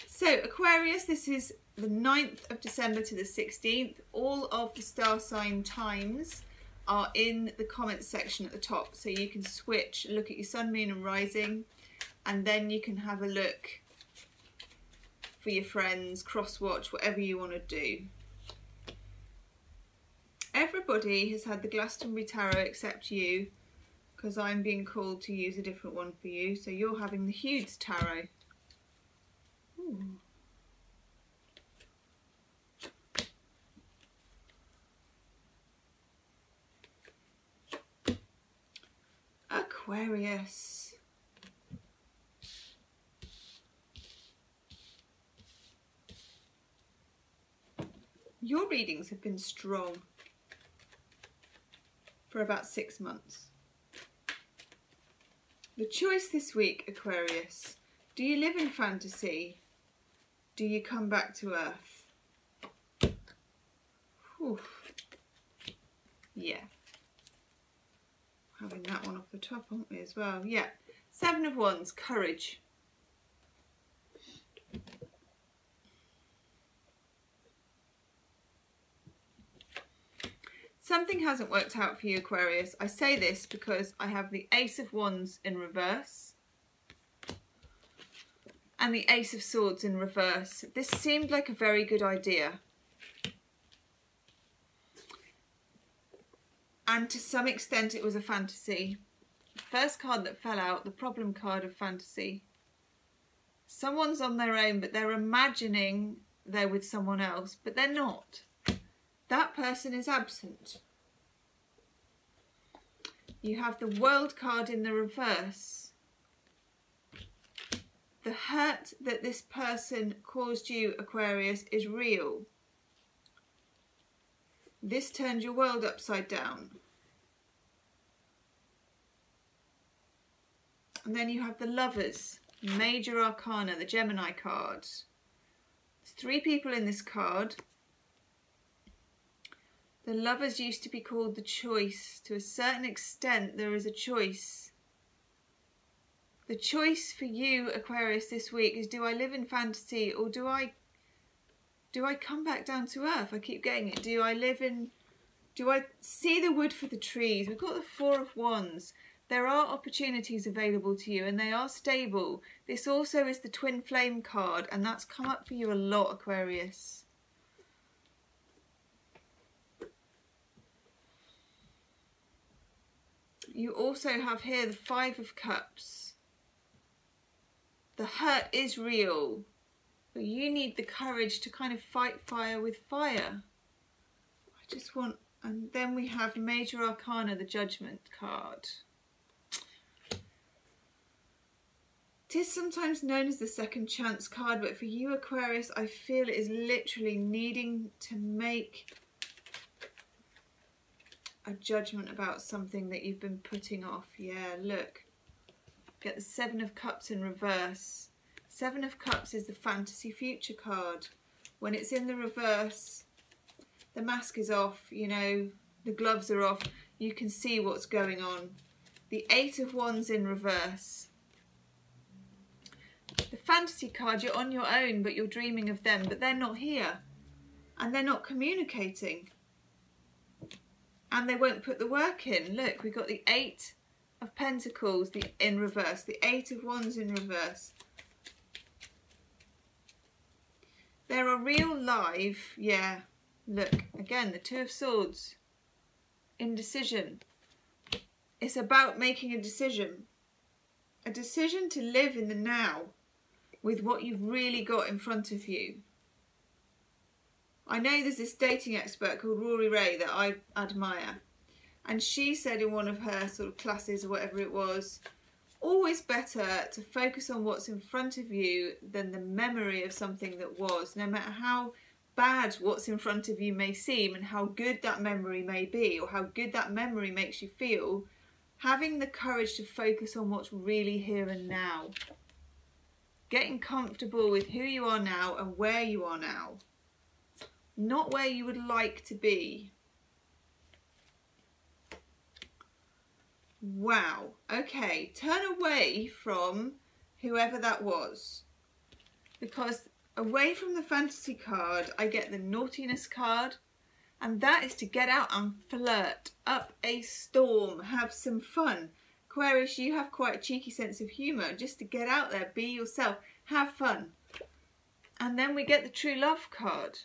So Aquarius, this is the 9th of December to the 16th. All of the star sign times are in the comments section at the top. So you can switch, look at your sun, moon and rising, and then you can have a look for your friends, cross-watch, whatever you want to do. Everybody has had the Glastonbury Tarot except you, because I'm being called to use a different one for you. So you're having the Hughes Tarot. Ooh. Aquarius. Your readings have been strong for about 6 months. The choice this week, Aquarius. Do you live in fantasy? Do you come back to earth? Whew. Yeah. Having that one off the top, aren't we, as well? Yeah. 7 of Wands, courage. Something hasn't worked out for you, Aquarius. I say this because I have the Ace of Wands in reverse and the Ace of Swords in reverse. This seemed like a very good idea. And to some extent it was a fantasy. The first card that fell out, the problem card of fantasy. Someone's on their own, but they're imagining they're with someone else, but they're not. That person is absent. You have the World card in the reverse. The hurt that this person caused you, Aquarius, is real. This turned your world upside down. And then you have the Lovers, Major Arcana, the Gemini card. There's 3 people in this card. The Lovers used to be called the Choice. To a certain extent, there is a choice. The choice for you, Aquarius, this week is, do I live in fantasy or do I come back down to earth? I keep getting it. Do I see the wood for the trees? We've got the 4 of Wands. There are opportunities available to you and they are stable. This also is the Twin Flame card and that's come up for you a lot, Aquarius. You also have here the 5 of Cups. The hurt is real, but you need the courage to kind of fight fire with fire. I just want, and then we have Major Arcana, the Judgment card. It is sometimes known as the second chance card, but for you, Aquarius, I feel it is literally needing to make a judgment about something that you've been putting off. Yeah, look. Get the 7 of Cups in reverse. 7 of Cups is the fantasy future card. When it's in the reverse, the mask is off, you know, the gloves are off. You can see what's going on. The 8 of Wands in reverse. The fantasy card, you're on your own, but you're dreaming of them, but they're not here. And they're not communicating. And they won't put the work in. Look, we've got the 8 of Pentacles in reverse, the 8 of Wands in reverse. There are real live, yeah, look, again, the 2 of Swords, indecision. It's about making a decision to live in the now with what you've really got in front of you. I know there's this dating expert called Rory Ray that I admire, and she said in one of her sort of classes or whatever it was, always better to focus on what's in front of you than the memory of something that was, no matter how bad what's in front of you may seem and how good that memory may be or how good that memory makes you feel. Having the courage to focus on what's really here and now. Getting comfortable with who you are now and where you are now. Not where you would like to be. Wow. Okay, turn away from whoever that was. Because away from the fantasy card, I get the naughtiness card. And that is to get out and flirt, up a storm, have some fun. Aquarius, you have quite a cheeky sense of humour, just to get out there, be yourself, have fun. And then we get the true love card.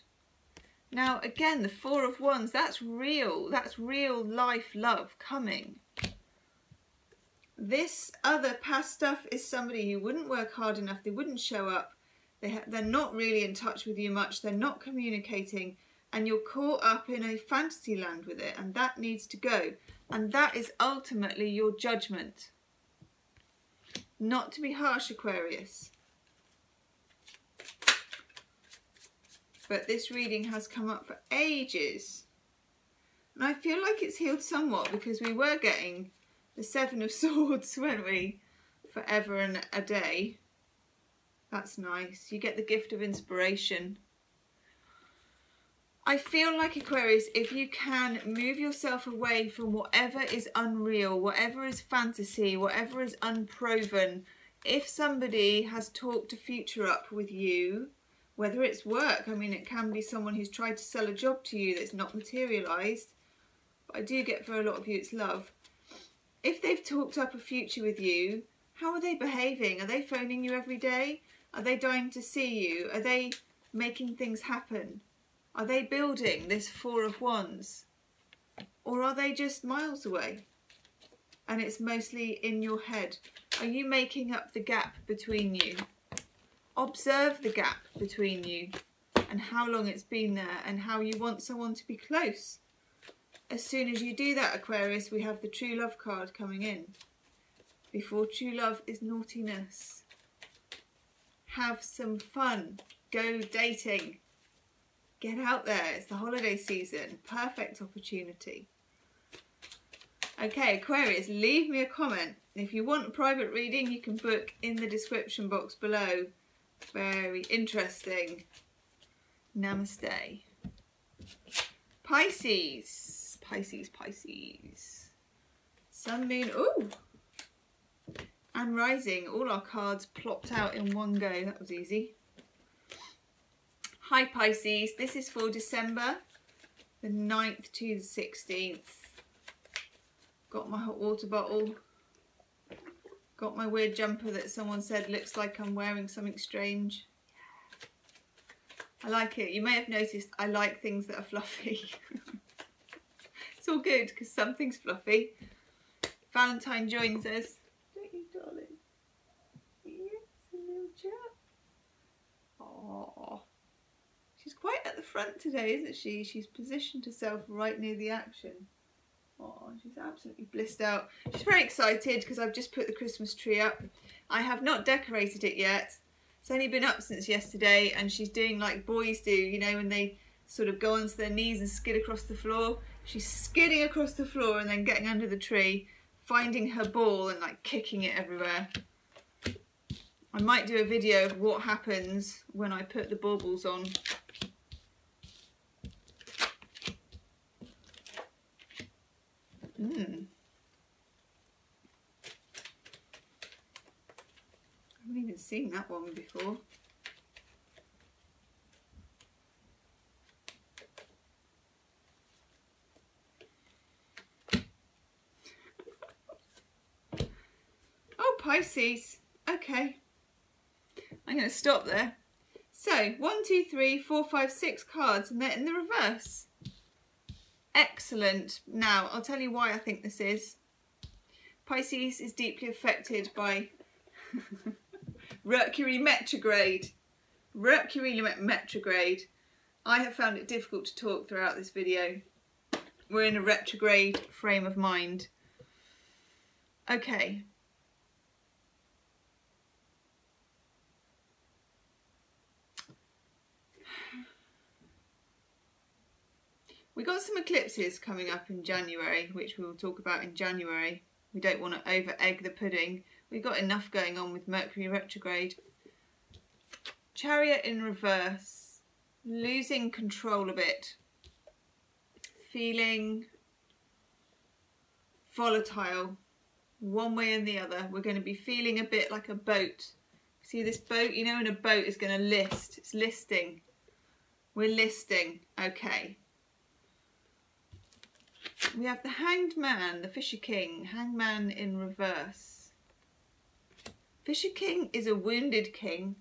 Now again, the Four of Wands, that's real life love coming. This other past stuff is somebody who wouldn't work hard enough, they wouldn't show up, they're not really in touch with you much, they're not communicating, and you're caught up in a fantasy land with it, and that needs to go. And that is ultimately your judgment. Not to be harsh, Aquarius. But this reading has come up for ages. And I feel like it's healed somewhat because we were getting the Seven of Swords, weren't we? Forever and a day. That's nice. You get the gift of inspiration. I feel like, Aquarius, if you can move yourself away from whatever is unreal, whatever is fantasy, whatever is unproven, if somebody has talked a future up with you, whether it's work, I mean, it can be someone who's tried to sell a job to you that's not materialised, but I do get for a lot of you it's love. If they've talked up a future with you, how are they behaving? Are they phoning you every day? Are they dying to see you? Are they making things happen? Are they building this Four of Wands? Or are they just miles away? And it's mostly in your head. Are you making up the gap between you? Observe the gap between you and how long it's been there and how you want someone to be close. As soon as you do that, Aquarius, we have the true love card coming in. Before true love is naughtiness. Have some fun. Go dating. Get out there, it's the holiday season, perfect opportunity. Okay, Aquarius, leave me a comment. If you want a private reading, you can book in the description box below. Very interesting. Namaste. Pisces, Pisces, Pisces. Sun, Moon, ooh! And Rising, all our cards plopped out in one go, that was easy. Hi Pisces, this is for December the 9th to the 16th. Got my hot water bottle. Got my weird jumper that someone said looks like I'm wearing something strange. I like it. You may have noticed I like things that are fluffy. It's all good because something's fluffy. Valentine joins us. Don't you, darling? Yes, a little chap. Aww. She's quite at the front today, isn't she? She's positioned herself right near the action. Oh, she's absolutely blissed out. She's very excited because I've just put the Christmas tree up. I have not decorated it yet. It's only been up since yesterday, and she's doing like boys do, you know, when they sort of go onto their knees and skid across the floor. She's skidding across the floor and then getting under the tree, finding her ball and like kicking it everywhere. I might do a video of what happens when I put the baubles on. I haven't even seen that one before. Oh, Pisces. Okay. I'm going to stop there. So, 1, 2, 3, 4, 5, 6 cards, and they're in the reverse. Excellent. Now, I'll tell you why I think this is. Pisces is deeply affected by Mercury retrograde. Mercury retrograde. I have found it difficult to talk throughout this video. We're in a retrograde frame of mind. Okay. We got some eclipses coming up in January, which we will talk about in January. We don't want to over egg the pudding. We've got enough going on with Mercury retrograde. Chariot in reverse, losing control a bit, feeling volatile one way and the other. We're going to be feeling a bit like a boat. See this boat? You know when a boat is going to list, it's listing. We're listing, okay. We have the Hanged Man, the Fisher King, Hangman in reverse. Fisher King is a wounded king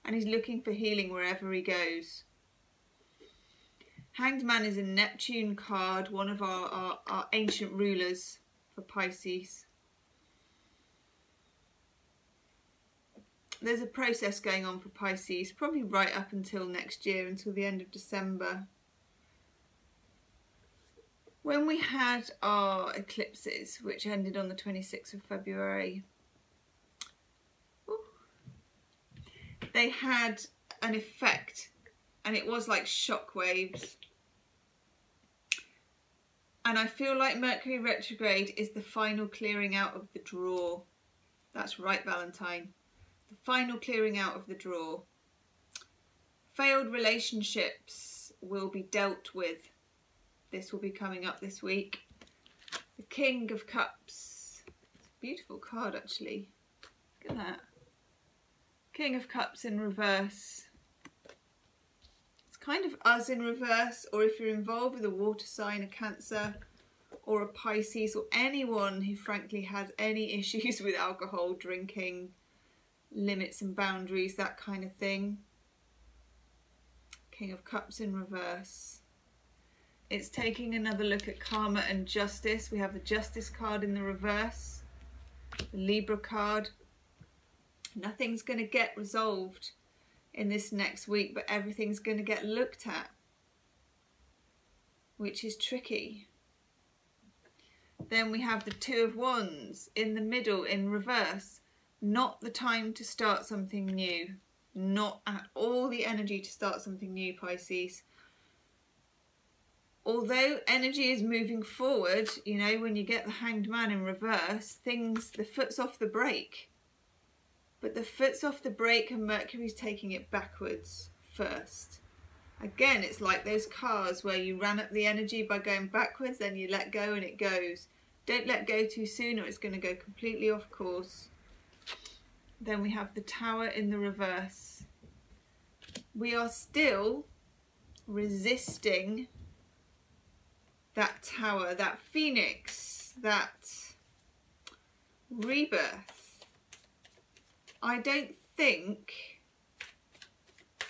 and he's looking for healing wherever he goes. Hanged Man is a Neptune card, one of our ancient rulers for Pisces. There's a process going on for Pisces, probably right up until next year, until the end of December. When we had our eclipses, which ended on the 26th of February, they had an effect, and it was like shock waves. And I feel like Mercury retrograde is the final clearing out of the draw. That's right, Valentine. The final clearing out of the draw. Failed relationships will be dealt with. This will be coming up this week. The King of Cups. It's a beautiful card, actually. Look at that. King of Cups in reverse. It's kind of us in reverse, or if you're involved with a water sign, a Cancer, or a Pisces, or anyone who frankly has any issues with alcohol, drinking, limits and boundaries, that kind of thing. King of Cups in reverse. It's taking another look at karma and justice. We have the Justice card in the reverse, the Libra card. Nothing's going to get resolved in this next week, but everything's going to get looked at, which is tricky. Then we have the Two of Wands in the middle in reverse. Not the time to start something new. Not at all the energy to start something new, Pisces. Although energy is moving forward, you know, when you get the Hanged Man in reverse, the foot's off the brake. But the foot's off the brake and Mercury's taking it backwards first. Again, it's like those cars where you ran up the energy by going backwards, then you let go and it goes. Don't let go too soon or it's going to go completely off course. Then we have the Tower in the reverse. We are still resisting that tower, that phoenix, that rebirth. I don't think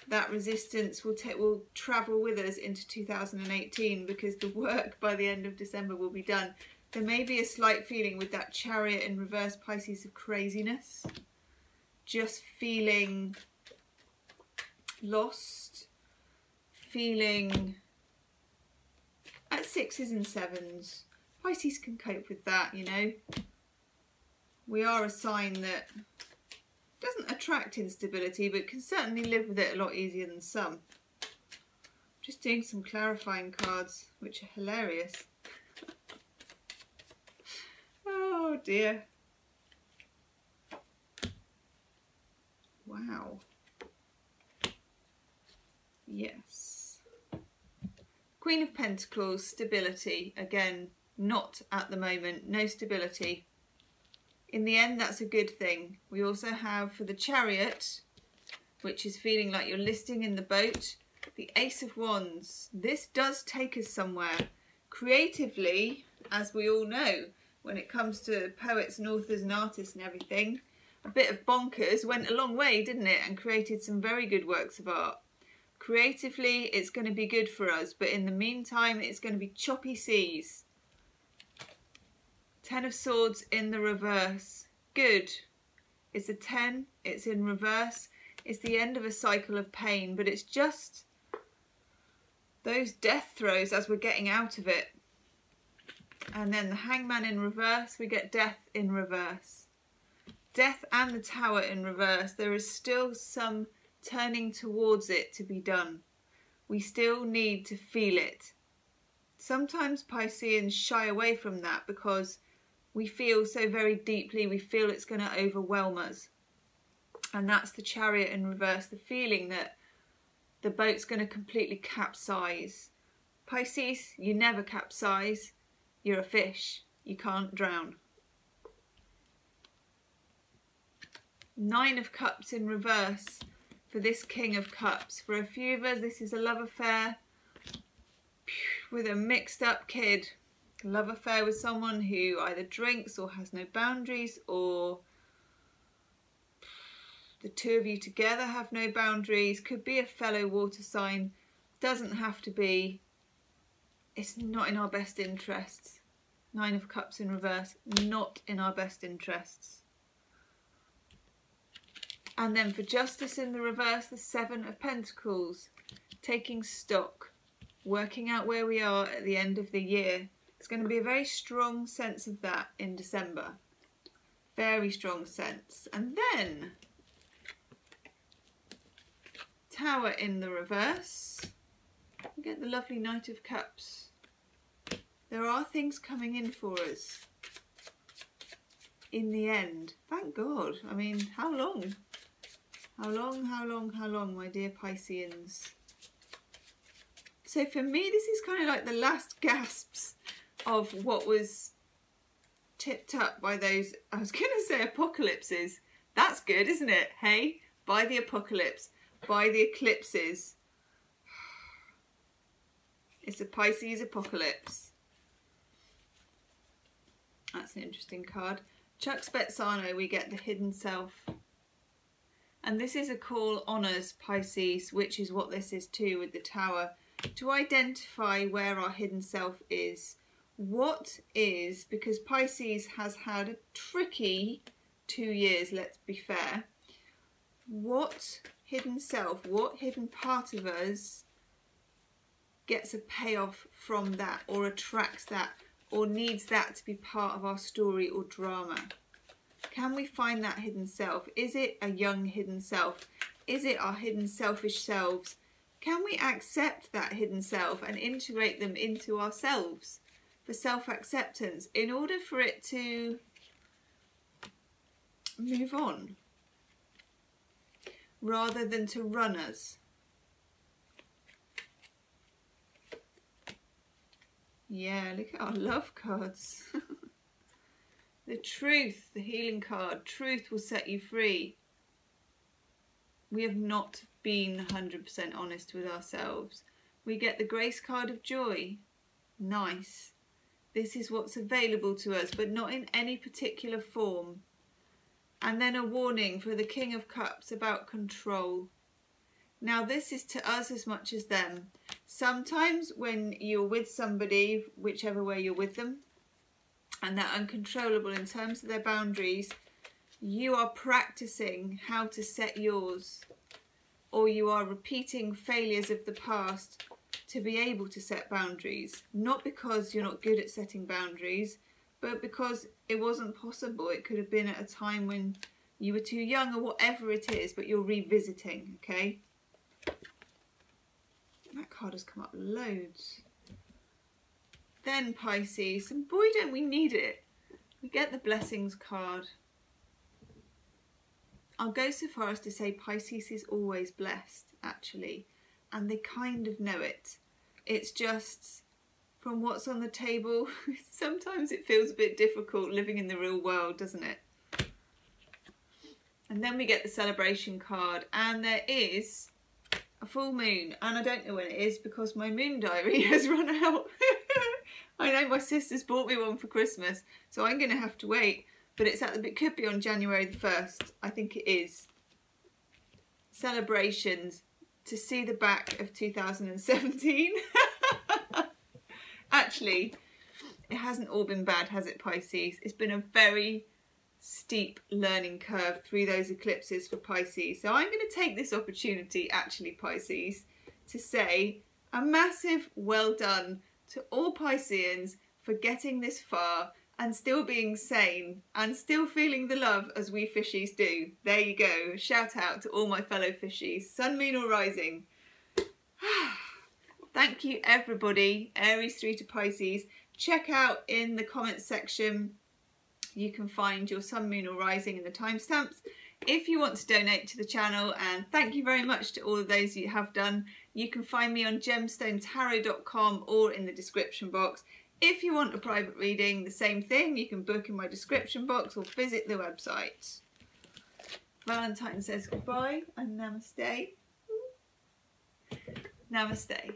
that resistance will travel with us into 2018 because the work by the end of December will be done. There may be a slight feeling with that Chariot in reverse, Pisces, of craziness. Just feeling lost, feeling at 6s and 7s. Pisces can cope with that, you know. We are a sign that doesn't attract instability, but can certainly live with it a lot easier than some. Just doing some clarifying cards, which are hilarious. Oh dear. Wow. Yes. Queen of Pentacles, stability. Again, not at the moment. No stability. In the end, that's a good thing. We also have, for the Chariot, which is feeling like you're listing in the boat, the Ace of Wands. This does take us somewhere. Creatively, as we all know, when it comes to poets and authors and artists and everything, a bit of bonkers went a long way, didn't it? And created some very good works of art. Creatively, it's going to be good for us, but in the meantime, it's going to be choppy seas. Ten of Swords in the reverse. Good. It's a 10. It's in reverse. It's the end of a cycle of pain, but it's just those death throes as we're getting out of it. And then the Hangman in reverse, we get Death in reverse. Death and the Tower in reverse. There is still some turning towards it to be done. We still need to feel it. Sometimes Pisceans shy away from that because we feel so very deeply, we feel it's going to overwhelm us. And that's the Chariot in reverse, the feeling that the boat's going to completely capsize. Pisces, you never capsize. You're a fish. You can't drown. Nine of Cups in reverse for this King of Cups. For a few of us, this is a love affair with a mixed up kid. A love affair with someone who either drinks or has no boundaries, or the two of you together have no boundaries. Could be a fellow water sign. Doesn't have to be. It's not in our best interests. Nine of Cups in reverse. Not in our best interests. And then for Justice in the reverse, the Seven of Pentacles. Taking stock. Working out where we are at the end of the year. It's going to be a very strong sense of that in December. Very strong sense. And then Tower in the reverse. We get the lovely Knight of Cups. There are things coming in for us in the end. Thank God. I mean, how long? How long, my dear Pisceans? So for me, this is kind of like the last gasps of what was tipped up by those, I was going to say apocalypses. That's good, isn't it? Hey, by the apocalypse, by the eclipses. It's a Pisces apocalypse. That's an interesting card. Chuck Spezzano, we get the hidden self. And this is a call on us, Pisces, which is what this is too with the Tower, to identify where our hidden self is. What is, because Pisces has had a tricky 2 years, let's be fair. What hidden self, what hidden part of us gets a payoff from that, or attracts that, or needs that to be part of our story or drama? Can we find that hidden self? Is it a young hidden self? Is it our hidden selfish selves? Can we accept that hidden self and integrate them into ourselves for self-acceptance in order for it to move on rather than to run us? Yeah, look at our love cards. The Truth, the healing card. Truth will set you free. We have not been 100% honest with ourselves. We get the Grace card of joy. Nice. This is what's available to us, but not in any particular form. And then a warning for the King of Cups about control. Now this is to us as much as them. Sometimes when you're with somebody, whichever way you're with them, and they're uncontrollable in terms of their boundaries, you are practicing how to set yours, or you are repeating failures of the past to be able to set boundaries. Not because you're not good at setting boundaries, but because it wasn't possible. It could have been at a time when you were too young or whatever it is, but you're revisiting, okay? That card has come up loads. Then Pisces, and boy don't we need it. We get the Blessings card. I'll go so far as to say Pisces is always blessed, actually, and they kind of know it. It's just, from what's on the table, sometimes it feels a bit difficult living in the real world, doesn't it? And then we get the Celebration card, and there is a full moon, and I don't know when it is because my moon diary has run out. I know my sister's bought me one for Christmas, so I'm going to have to wait. But it could be on January the 1st. I think it is. Celebrations to see the back of 2017. Actually, it hasn't all been bad, has it, Pisces? It's been a very steep learning curve through those eclipses for Pisces. So I'm going to take this opportunity, actually, Pisces, to say A massive well done to all Pisceans for getting this far and still being sane and still feeling the love as we fishies do. There you go. Shout out to all my fellow fishies, sun, moon or rising. Thank you everybody, Aries through to Pisces. Check out in the comments section, you can find your sun, moon or rising and the timestamps. If you want to donate to the channel, and thank you very much to all of those you have done, you can find me on gemstonetarot.com or in the description box. If you want a private reading, the same thing, you can book in my description box or visit the website. Valentine says goodbye and namaste. Namaste.